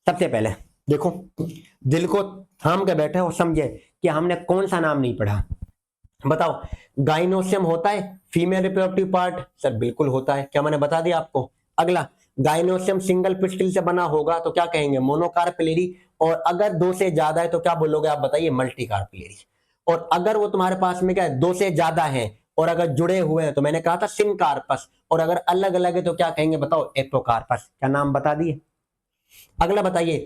सबसे पहले देखो, दिल को थाम के बैठे और समझे कि हमने कौन सा नाम नहीं पढ़ा। बताओ, गाइनोसियम होता है फीमेल रिप्रोडक्टिव पार्ट? सर बिल्कुल होता है, क्या मैंने बता दिया आपको। अगला, गाइनोसियम सिंगल पिस्टिल से बना होगा तो क्या कहेंगे, मोनोकार्पेलेरी। और अगर दो से ज्यादा है तो क्या बोलोगे आप बताइए, मल्टीकार्पेलेरी। और अगर वो तुम्हारे पास में क्या है, दो से ज्यादा है और अगर जुड़े हुए हैं तो मैंने कहा था सिनकार्पस, और अगर अलग अलग है तो क्या कहेंगे बताओ, एपोकार्पस। क्या नाम बता दिए। अगला बताइए,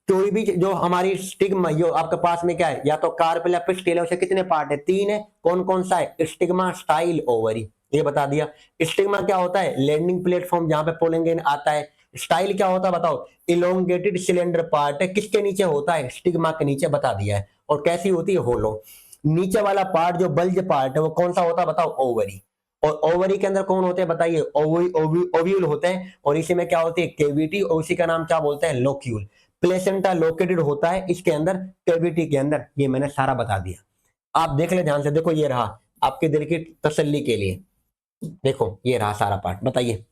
कोई भी जो हमारी स्टिग्मा, जो आपके पास में क्या है, या तो कार्पेल या पिस्टिल है, उसे कितने पार्ट है, तीन है। कौन कौन सा है, स्टिग्मा, स्टाइल, ओवरी। ये बता दिया। स्टिग्मा क्या होता है, लैंडिंग प्लेटफॉर्म जहां पे पोलन आता है। स्टाइल क्या होता है बताओ, इलोंगेटेड सिलेंडर पार्ट है, किसके नीचे होता है, स्टिग्मा के नीचे, बता दिया है। और कैसी होती है, होलो। नीचे वाला पार्ट जो बल्ज पार्ट है वो कौन सा होता है बताओ, ओवरी। और ओवरी के अंदर कौन होते हैं बताइए, ओव्यूल होते हैं। और इसी में क्या होती है, केविटी, और उसी का नाम क्या बोलते हैं, लोक्यूल। प्लेसेंटा लोकेटेड होता है इसके अंदर, कैविटी के अंदर। ये मैंने सारा बता दिया। आप देख ले ध्यान से, देखो ये रहा आपके दिल की तसल्ली के लिए, देखो ये रहा सारा पार्ट। बताइए,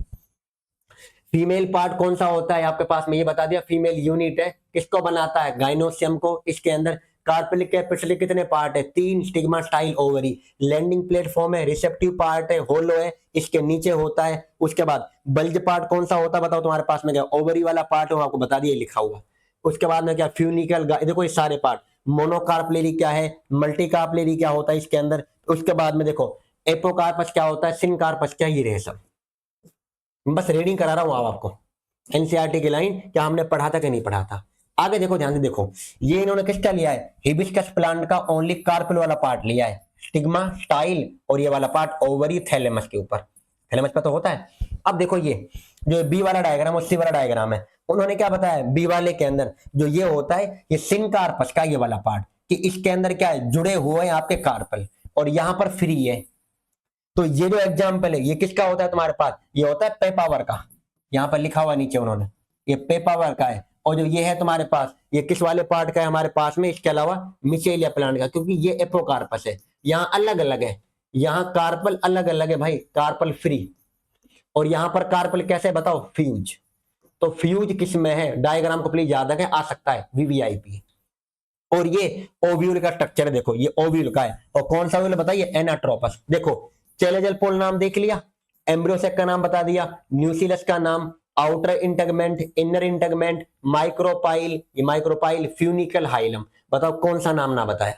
फीमेल पार्ट कौन सा होता है आपके पास में, ये बता दिया। फीमेल यूनिट है, किसको बनाता है, गाइनोसियम को। इसके अंदर कार्पेलिक कैपिटलिक कितने पार्ट है, तीन। Stigma, style, ovary. Landing platform है, रिसेप्टिव पार्ट है, होलो है, इसके नीचे होता है। उसके बाद बल्ज पार्ट कौन सा होता है बताओ तुम्हारे पास में, क्या ओवरी वाला पार्ट है, आपको बता दिया लिखा हुआ। उसके बाद में क्या, फ्यूनिकल, देखो ये सारे पार्ट। मोनोकार्पलेरी क्या है, मल्टीकार्पलेरी क्या होता है इसके अंदर। उसके बाद में देखो, एपोकार्पस क्या होता है, सिनकार्पस क्या, ये रहे सब। बस रीडिंग करा रहा हूं आपको, एनसीईआरटी की लाइन, क्या हमने पढ़ा था कि नहीं पढ़ा था। आगे देखो ध्यान से, देखो ये इन्होंने किसका लिया है, हिबिस्कस प्लांट का ओनली कार्पेल वाला पार्ट लिया है। स्टिग्मा, स्टाइल, और ये वाला पार्ट ओवरी, थैलेमस के ऊपर। थैलेमस पे तो होता है। अब देखो ये जो बी वाला डायग्राम और सी वाला डायग्राम है, उन्होंने क्या बताया, बी वाले के अंदर जो ये होता है, ये सिनकार्पस का ये वाला पार्ट, कि इसके अंदर क्या है, जुड़े हुए हैं आपके कार्पल, और यहां पर फ्री है। तो ये जो एग्जाम्पल है, ये किसका होता है तुम्हारे पास, ये होता है पेपावर का। यहां पर लिखा हुआ नीचे उन्होंने, ये पेपावर का है। और जो ये है तुम्हारे पास, ये किस वाले पार्ट का है हमारे पास में, इसके अलावा मिचेलिया प्लांट का, क्योंकि ये एपोकार्पस है। यहां अलग अलग है, यहां कार्पल अलग अलग है भाई, कार्पल फ्री। और यहां पर कार्पल कैसे बताओ, फ्यूज। तो फ्यूज किस में है, डायग्राम को प्लीज याद रखें, आ सकता है वीवीआईपी। और ये ओव्यूल का स्ट्रक्चर है, देखो ये ओव्यूल का है। और कौन सा ओव्यूल बताइए, एनाट्रोपस। देखो चेलेजल पोल नाम देख लिया, एम्ब्रियोसेक का नाम बता दिया, न्यूसिलस का नाम, outer integument, inner integument, micropyle, ये माइक्रोपाइल, फ्यूनिकल, हाइलम। बताओ कौन सा नाम ना बताया,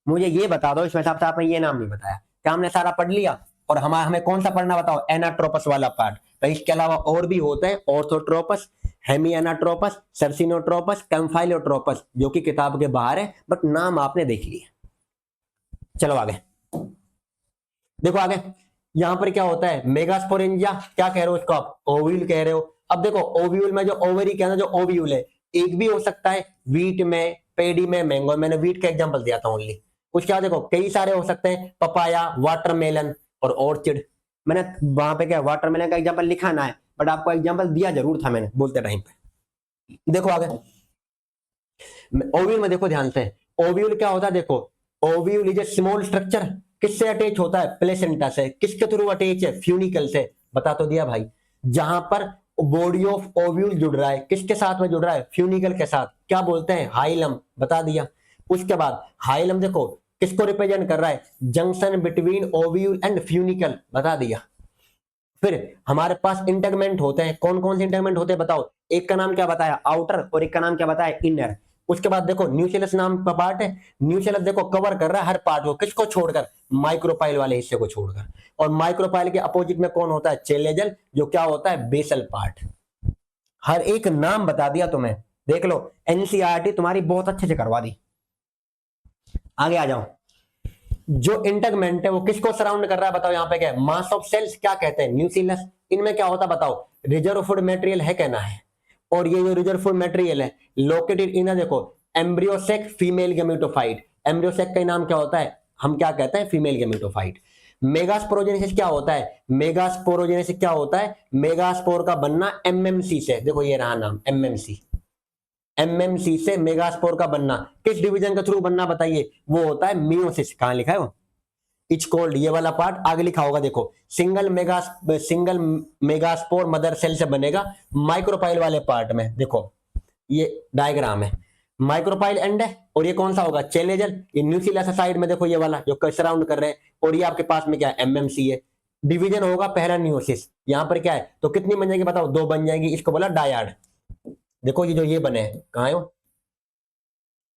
मुझे ये बता दो। इसमें हिसाब से आपने ये नाम नहीं बताया, क्या हमने सारा पढ़ लिया। और हमें कौन सा पढ़ना बताओ, एनाट्रोपस वाला पार्ट। तो इसके अलावा और भी होते हैं, ऑर्थोट्रोपस, हेमी एनाट्रोपस, सर्सिनोट्रोपस, कैम्फाइलोट्रोपस, जो कि किताब के बाहर है, बट नाम आपने देख लिया। चलो आगे देखो, आगे यहां पर क्या होता है, मेगास्पोरेंजिया, क्या कह रहे हो इसको आप, ओव्यूल कह रहे हो। अब देखो ओव्यूल में जो ओवरी के अंदर जो ओव्यूल है, एक भी हो सकता है वीट में, पेडी में, मैंगो। मैंने वीट का एग्जांपल दिया था ओनली। उसके बाद देखो कई सारे हो सकते हैं, पपाया, वाटरमेलन और ऑर्चिड। मैंने वहां पे क्या वाटरमेलन का एग्जांपल लिखा ना है, बट आपको एग्जांपल दिया जरूर था मैंने बोलते टाइम पे। देखो आगे ओव्यूल में, देखो ध्यान से, ओव्यूल क्या होता है, देखो ovule is a small structure, किससे अटैच होता है, प्लेसेंटा से। किसके थ्रू अटैच है, फ्यूनिकल से। बता तो दिया भाई, जहां पर बॉडी ऑफ ओव्यूल जुड़ रहा है, किसके साथ में जुड़ रहा है, फ्यूनिकल के साथ, क्या बोलते हैं, हाइलम। बता दिया। उसके बाद हाइलम देखो किसको रिप्रेजेंट कर रहा है, junction between ovule and funicle. बता दिया। फिर हमारे पास इंटेगमेंट होते हैं, कौन कौन से इंटेगमेंट होते हैं बताओ। एक का नाम क्या बताया, आउटर, और एक का नाम क्या बताया, इनर। उसके बाद देखो न्यूक्लियस नाम का पार्ट है, न्यूक्लियस देखो कवर कर रहा है हर पार्ट को, किसको छोड़कर, माइक्रोपाइल वाले हिस्से को छोड़कर। और माइक्रोपाइल के अपोजिट में कौन होता है, चेलेजल, जो क्या होता है, बेसल पार्ट। हर एक नाम बता दिया तुम्हें, देख लो एनसीईआरटी तुम्हारी बहुत अच्छे से करवा दी। आगे आ जाओ, जो इंटेगमेंट है वो किसको सराउंड कर रहा है बताओ, यहाँ पे क्या है, मास ऑफ सेल्स, क्या कहते हैं, न्यूक्लियस। इनमें क्या होता है बताओ, रिजर्व फूड मटेरियल है, कहना है। और ये जो रिजर्व फूड मटेरियल है लोकेटेड इन, देखो एम्ब्रियोसेक, फीमेल गेमेटोफाइट। एम्ब्रियोसेक का नाम क्या होता है, हम क्या कहते हैं, फीमेल गेमेटोफाइट। मेगास्पोरोजेनेसिस क्या होता है, मेगास्पोरोजेनेसिस क्या होता है, मेगास्पोर का बनना एमएमसी से। देखो ये रहा नाम, एमएमसी। एमएमसी से मेगास्पोर का बनना, किस डिवीजन के थ्रू बनना बताइए, वो होता है मियोसिस। कहां लिखा है वो, इच कोल्ड, ये वाला पार्ट आगे लिखा होगा, देखो सिंगल मेगास्पोर मदर सेल से बनेगा, माइक्रोपाइल वाले पार्ट में। देखो ये डायग्राम है, माइक्रोपाइल एंड है, और ये कौन सा होगा, चेलेजल। ये न्यूक्लियस साइड में देखो ये वाला जो सराउंड कर रहे हैं, और ये आपके पास में क्या है, एमएमसी है। डिवीजन होगा पहला न्यूसिस, यहाँ पर क्या है, तो कितनी बन जाएगी बताओ, 2 बन जाएंगी। इसको बोला डायाड। देखो ये जो ये बने हैं, कहाँ है वो,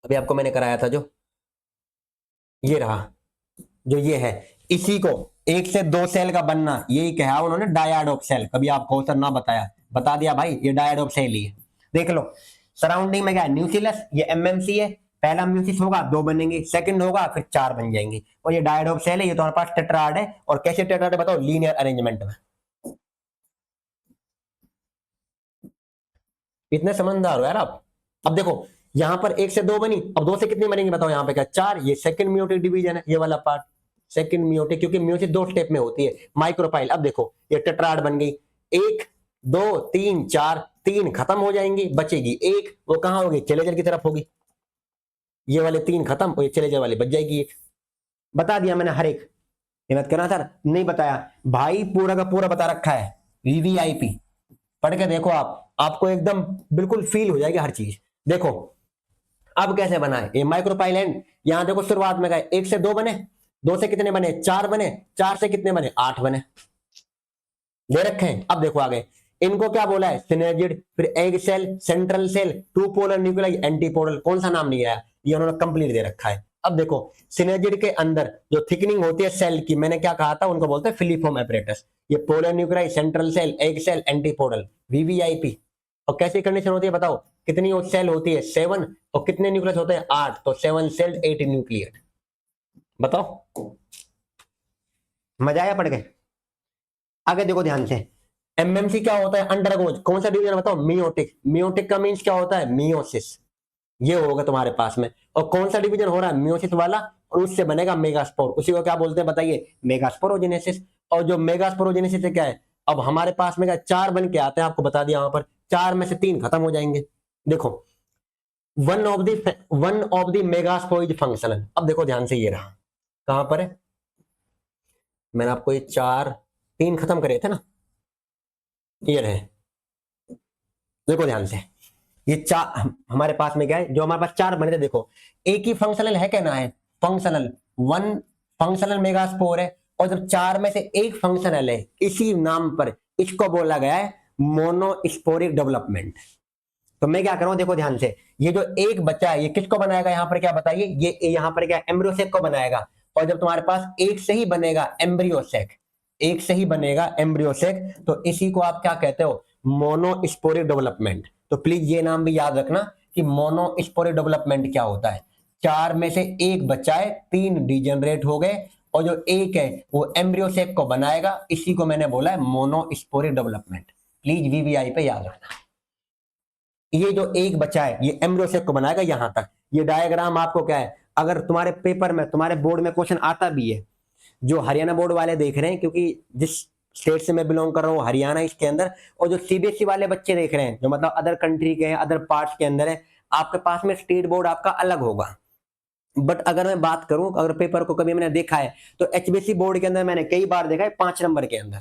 अभी आपको मैंने कराया था जो ये रहा, जो ये है, इसी को 1 से 2 सेल का बनना यही कहा उन्होंने, डायाड ऑफ सेल। कभी आपको सर ना बताया, बता दिया भाई, ये डायाड ऑफ सेल ही है। देख लो सराउंडिंग में क्या है, न्यूक्लियस, ये एमएमसी है। पहला म्यूसिस होगा 2 बनेंगे, सेकंड होगा फिर 4 बन जाएंगे, और ये डायाड ऑफ सेल है। ये तो हमारे पास टेट्राड है, और कैसे टेट्राड है बताओ, लीनियर अरेंजमेंट में। इतने समझदार हो यार आप। अब देखो यहां पर 1 से 2 बनी, अब 2 से कितनी बनेंगी बताओ, यहाँ पे क्या 4। ये सेकंड मियोटिक डिवीजन है, ये वाला पार्ट सेकंड मियोटिक, क्योंकि म्यूसिस 2 स्टेप में होती है। माइक्रोपाइल, अब देखो ये टेट्राड बन गई, 1 2 3 4, 3 खत्म हो जाएंगी, बचेगी 1, वो कहां होगी, चेलेजल की तरफ होगी। ये वाले 3 खत्म, और ये चेलेजल वाली बच जाएगी 1। बता दिया मैंने हर एक। ये मत करना सर नहीं बताया, भाई पूरा का पूरा बता रखा है। वीवीआईपी पढ़ के देखो आप, आपको एकदम बिल्कुल फील हो जाएगी हर चीज। देखो अब कैसे बना है ये माइक्रोपाइल एंड, यहां देखो शुरुआत में गए 1 से 2 बने, 2 से कितने बने, 4 बने, 4 से कितने बने, 8 बने, दे रखे हैं। अब देखो आगे, इनको क्या बोला है, सिनर्जिड, फिर egg cell, central cell, two polar nuclei, antipolar, कौन सा नाम नहीं आया, ये उन्होंने कंप्लीट दे रखा है। अब देखो सिनर्जिड के अंदर जो थिकनिंग होती है सेल की, मैंने क्या कहा था, उनको बोलते हैं फिलीफॉर्म एपरेटस। ये polar nuclei, central cell, egg cell, antipolar, VVIP. और कैसी कंडीशन होती है बताओ, कितनी सेल होती है, 7, और कितने न्यूक्लियस होते हैं, 8, तो 7 सेल 8 न्यूक्लियट। बताओ मजा आया पढ़ के। आगे देखो ध्यान से, एमएमसी क्या होता है, अंडरगोज, कौन सा डिवीजन बताओ, मियोटिक। मियोटिक का मींस क्या होता है, मियोसिस, ये होगा तुम्हारे पास में। और कौन सा डिवीजन हो रहा है, मियोसिस वाला, और उससे बनेगा मेगास्पोर। उसी को क्या बोलते हैं बताइए, मेगास्पोरोजेनेसिस। और जो मेगास्पोरोजेनेसिस है क्या है, अब हमारे पास में क्या 4 बन के आते हैं, आपको बता दिया वहां पर, 4 में से 3 खत्म हो जाएंगे। देखो one of the megaspore is functional. अब देखो ध्यान से, ये रहा, कहां पर है, मैंने आपको ये 4 3 खत्म करे थे ना, ये रहे। देखो ध्यान से, ये 4 हमारे पास में क्या है, जो हमारे पास 4 बने थे, देखो एक ही फंक्शनल है, कहना है फंक्शनल, 1 फंक्शनल मेगास्पोर है, और जब 4 में से एक फंक्शनल है, इसी नाम पर इसको बोला गया है मोनोस्पोरिक डेवलपमेंट। तो मैं क्या करूं, देखो ध्यान से, ये जो एक बच्चा है ये किसको बनाएगा, यहां पर क्या बताइए, ये यहां पर क्या एम्ब्रियोसेक को बनाएगा। और जब तुम्हारे पास एक से ही बनेगा एम्ब्रियोसेक, एक से ही बनेगा एम्ब्रियोसेक, तो इसी को आप क्या कहते हो, मोनोस्पोरिक डेवलपमेंट। तो प्लीज ये नाम भी याद रखना कि मोनोस्पोरिक डेवलपमेंट क्या होता है। 4 में से एक बच्चा है, 3 डिजेनरेट हो गए, और जो एक है वो एम्ब्रियोसेक को बनाएगा, इसी को मैंने बोला है मोनोस्पोरिक डेवलपमेंट। प्लीज वीवीआई पे याद रखना, ये जो एक बचा है ये एम्ब्रियोसेक को बनाएगा यहां तक। ये डायग्राम आपको क्या है, अगर तुम्हारे पेपर में, तुम्हारे बोर्ड में क्वेश्चन आता भी है, जो हरियाणा बोर्ड वाले देख रहे हैं, क्योंकि जिस स्टेट से मैं बिलोंग कर रहा हूँ हरियाणा, इसके अंदर, और जो सीबीएसई वाले बच्चे देख रहे हैं, जो मतलब अदर कंट्री के हैं, अदर पार्ट्स के अंदर है, आपके पास में स्टेट बोर्ड आपका अलग होगा। बट अगर मैं बात करूं, अगर पेपर को कभी मैंने देखा है, तो एचबीसी बोर्ड के अंदर मैंने कई बार देखा है 5 नंबर के अंदर,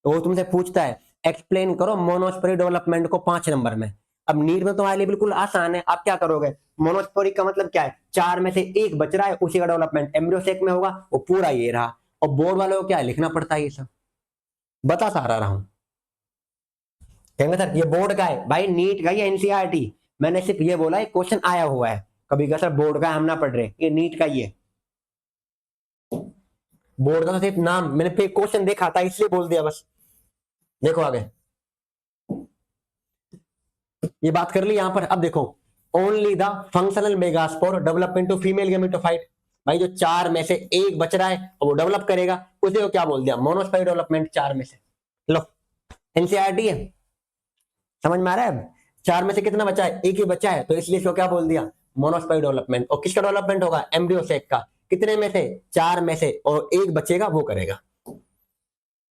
तो वो तुमसे पूछता है एक्सप्लेन करो मोनोस्पोरिक डेवलपमेंट को 5 नंबर में। अब नीट में तुम्हारे लिए बिल्कुल आसान है, आप क्या करोगे, मोनोस्पोरिक का मतलब क्या है, 4 में से एक बच रहा है, उसी का डेवलपमेंट एम्ब्रियोसेक में होगा, वो पूरा ये रहा। और बोर्ड वालों को क्या है, लिखना पड़ता है ये सब, बता सा रहा हूं। कहेंगे सर ये बोर्ड का है, भाई नीट का या एनसीईआरटी, मैंने सिर्फ ये बोला है क्वेश्चन आया हुआ है, कभी का सर बोर्ड का हम ना पढ़ रहे, ये नीट का ही है। बोर्ड का तो सिर्फ नाम, मैंने क्वेश्चन देखा था इसलिए बोल दिया बस। देखो आगे, ये बात कर ली यहां पर। अब देखो only the functional megaspore develop into female gametophyte, भाई जो 4 में से एक बच रहा है और वो डेवलप करेगा, उसे को क्या बोल दिया, मोनोस्पोरिक डेवलपमेंट। 4 में से, लो एनसीईआरटी है, समझ में आ रहा है। अब 4 में से कितना बचा है, एक ही बचा है, तो इसलिए इसको क्या बोल दिया, मोनोस्पोरिक डेवलपमेंट। और किसका डेवलपमेंट होगा, एम्ब्रियोसेक का। कितने में से, 4 में से, और एक बचेगा वो करेगा।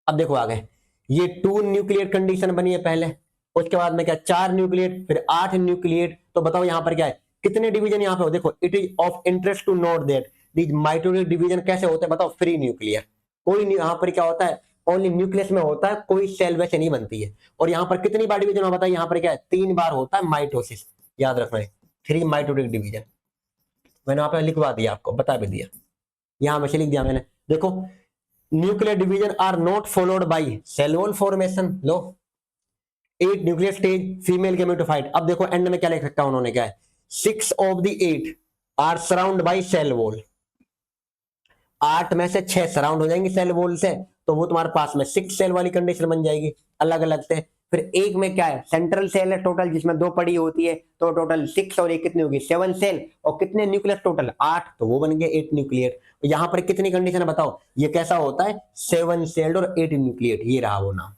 अब देखो आगे, ये 2 न्यूक्लियेट कंडीशन बनी है पहले, उसके बाद में क्या 4 न्यूक्लियेट, फिर 8 न्यूक्लियेट। तो बताओ यहां पर क्या है, कितने डिवीजन यहां पे हो, देखो it is of interest to note that these mitotic division कैसे होते हैं बताओ, फ्री न्यूक्लियर। कोई यहां पर क्या होता है, ओनली न्यूक्लियस में होता है, कोई सेल वैसे नहीं बनती है। और यहां पर कितनी बार डिवीजन हो बताइए, यहां पर क्या है 3 बार होता है माइटोसिस, याद रखना है 3 माइटोटिक डिवीजन। मैंने वहां पे लिखवा दिया, आपको बता भी दिया, यहां में से लिख दिया मैंने। देखो, nuclear division are not followed by cell wall formation. लो, 8 न्यूक्लियर स्टेज फीमेल गेमेटोफाइट। अब देखो एंड में क्या लिख रखा है उन्होंने, क्या है, 6 of the 8 are surround by cell wall. 8 में से 6 सराउंड हो जाएंगे सेल वॉल से, तो वो तुम्हारे पास में 6 सेल वाली कंडीशन बन जाएगी अलग अलग से। फिर एक में क्या है, सेंट्रल सेल है टोटल, जिसमें 2 पड़ी होती है, तो टोटल 6 और एक कितनी होगी 7 सेल, और कितने न्यूक्लियस टोटल 8, तो वो बन गए 8 न्यूक्लियर। यहां पर कितनी कंडीशन है बताओ, ये कैसा होता है, 7 सेल्ड और 8 न्यूक्लियर, ये रहा वो नाम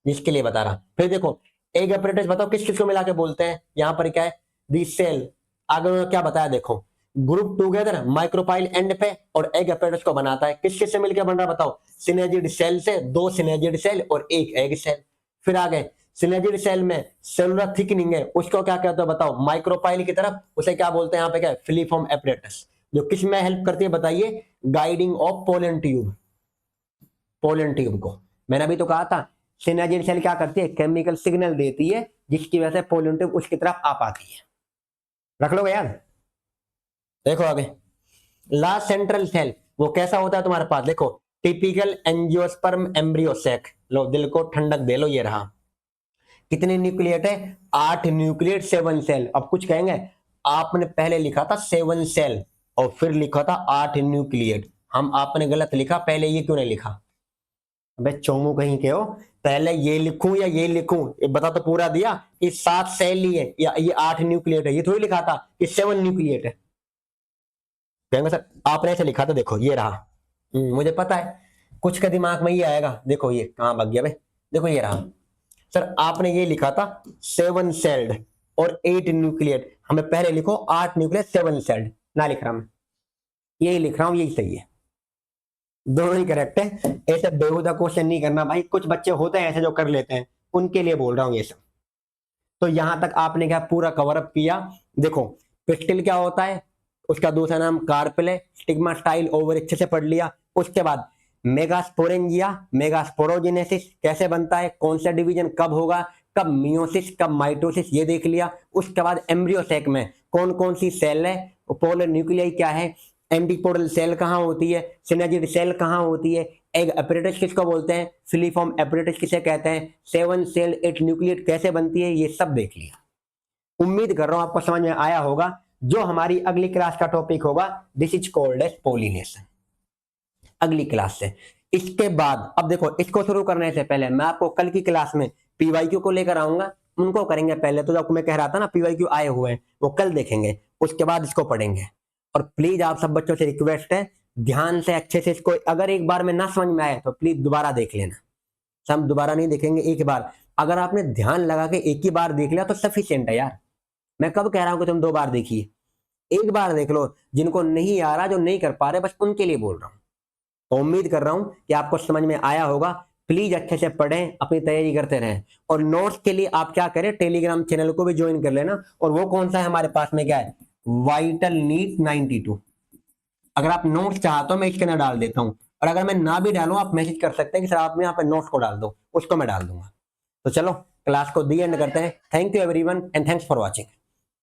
जिसके लिए बता रहा। फिर देखो एग अपरेटस बताओ किस किस को मिला के बोलते हैं, यहां पर क्या है, दी सेल, आगे उन्होंने क्या बताया, देखो ग्रुप टुगेदर माइक्रोपाइल एंड पे और एग अपरेटस को बनाता है, किस किस से मिलकर बन रहा है बताओ, सिनेजिड सेल से, 2 सिनेजिड सेल और 1 एग सेल। फिर आगे सिनेजिड सेल में सेलुलर थिकनिंग है, उसको क्या कहते हो बताओ, माइक्रोपाइल की तरफ, उसे क्या बोलते हैं यहाँ पे, क्या फिलीफॉर्म अपरेटस, जो किस में हेल्प करती है बताइए, guiding of pollen tube. Pollen tube को मैंने अभी तो कहा था, सिनेजिड सेल क्या करती है, केमिकल सिग्नल देती है, जिसकी वजह से पोलन ट्यूब उसकी तरफ आ पाती है। रख लोगे यार। देखो आगे, लास्ट सेंट्रल सेल वो कैसा होता है तुम्हारे पास, देखो टिपिकल एंजियोस्पर्म एम्ब्रियो सैक। लो दिल को ठंडक दे लो, ये रहा। कितने न्यूक्लिएट है, 8 न्यूक्लिएट 7 सेल। अब कुछ कहेंगे, आपने पहले लिखा था 7 सेल और फिर लिखा था 8 न्यूक्लिएट, हम आपने गलत लिखा, पहले ये क्यों नहीं लिखा। अबे चोमू कहीं के हो, पहले ये लिखूं या ये लिखूं, ये बता तो पूरा दिया कि 7 सेल ही है या ये 8 न्यूक्लिएट है, ये थोड़ी लिखा था कि 7 न्यूक्लिएट है। कहेंगे सर आपने ऐसे लिखा था, देखो ये रहा। मुझे पता है कुछ का दिमाग में ये आएगा, देखो ये कहां भाग गया भाई, देखो ये रहा। सर आपने ये लिखा था 7 सेल्ड और 8 न्यूक्लिएट, हमें पहले लिखो 8 न्यूक्लिएट 7 सेल्ड, ना लिख रहा मैं, यही लिख रहा हूं, यही सही है, दोनों ही करेक्ट है। ऐसे बेहुदा क्वेश्चन नहीं करना भाई, कुछ बच्चे होते हैं ऐसे जो कर लेते हैं, उनके लिए बोल रहा हूं ये सब। तो यहां तक आपने क्या पूरा कवर अप किया। देखो पिस्टिल क्या होता है, उसका दूसरा नाम कार्पेल है, स्टिग्मा स्टाइल ओवर अच्छे से पढ़ लिया। उसके बाद मेगास्पोरेंजिया, मेगास्पोरोजेनेसिस कैसे बनता है, कौन सा डिवीजन कब होगा, कब मियोसिस कब माइटोसिस, ये देख लिया। उसके बाद एम्ब्रियोसेक में कौन कौन सी सेल है, पोलर न्यूक्लियाई क्या है, एंटीपोडल सेल कहाँ होती है, सिनेजिड सेल कहाँ होती है, एग अपरेटस किसको बोलते हैं, फिलीफॉर्म अपरेटस किसे कहते हैं, 7 सेल 8 न्यूक्लिएट कैसे बनती है, ये सब देख लिया। उम्मीद कर रहा हूं आपको समझ में आया होगा। जो हमारी अगली क्लास का टॉपिक होगा, this is called as pollination, अगली क्लास से। इसके बाद अब देखो, इसको शुरू करने से पहले मैं आपको कल की क्लास में पीवाईक्यू को लेकर आऊंगा, उनको करेंगे पहले। तो जब मैं कह रहा था ना पीवाईक्यू आए हुए हैं, वो कल देखेंगे, उसके बाद इसको पढ़ेंगे। और प्लीज आप सब बच्चों से रिक्वेस्ट है, ध्यान से अच्छे से इसको, अगर एक बार में ना समझ में आए तो प्लीज दोबारा देख लेना। हम दोबारा नहीं देखेंगे, एक बार अगर आपने ध्यान लगा के एक ही बार देख लिया तो सफिशिएंट है यार। मैं कब कह रहा हूं कि तुम 2 बार देखिए, एक बार देख लो। जिनको नहीं आ रहा, जो नहीं कर पा रहे, बस उनके लिए बोल रहा हूं। तो उम्मीद कर रहा हूं कि आपको समझ में आया होगा। प्लीज अच्छे से पढ़ें, अपनी तैयारी करते रहें। और नोट्स के लिए आप क्या करें, टेलीग्राम चैनल को भी ज्वाइन कर लेना। और वो कौन सा है हमारे पास में, क्या है, वाइटल नीट 92। अगर आप नोट्स चाहते हो मैं इसके अंदर डाल देता हूं, और अगर मैं ना भी डालूं आप मैसेज कर सकते हैं कि सर आप यहाँ पे नोट्स को डाल दो, उसको मैं डाल दूंगा। तो चलो क्लास को दी एंड करते हैं। Thank you everyone and thanks for watching.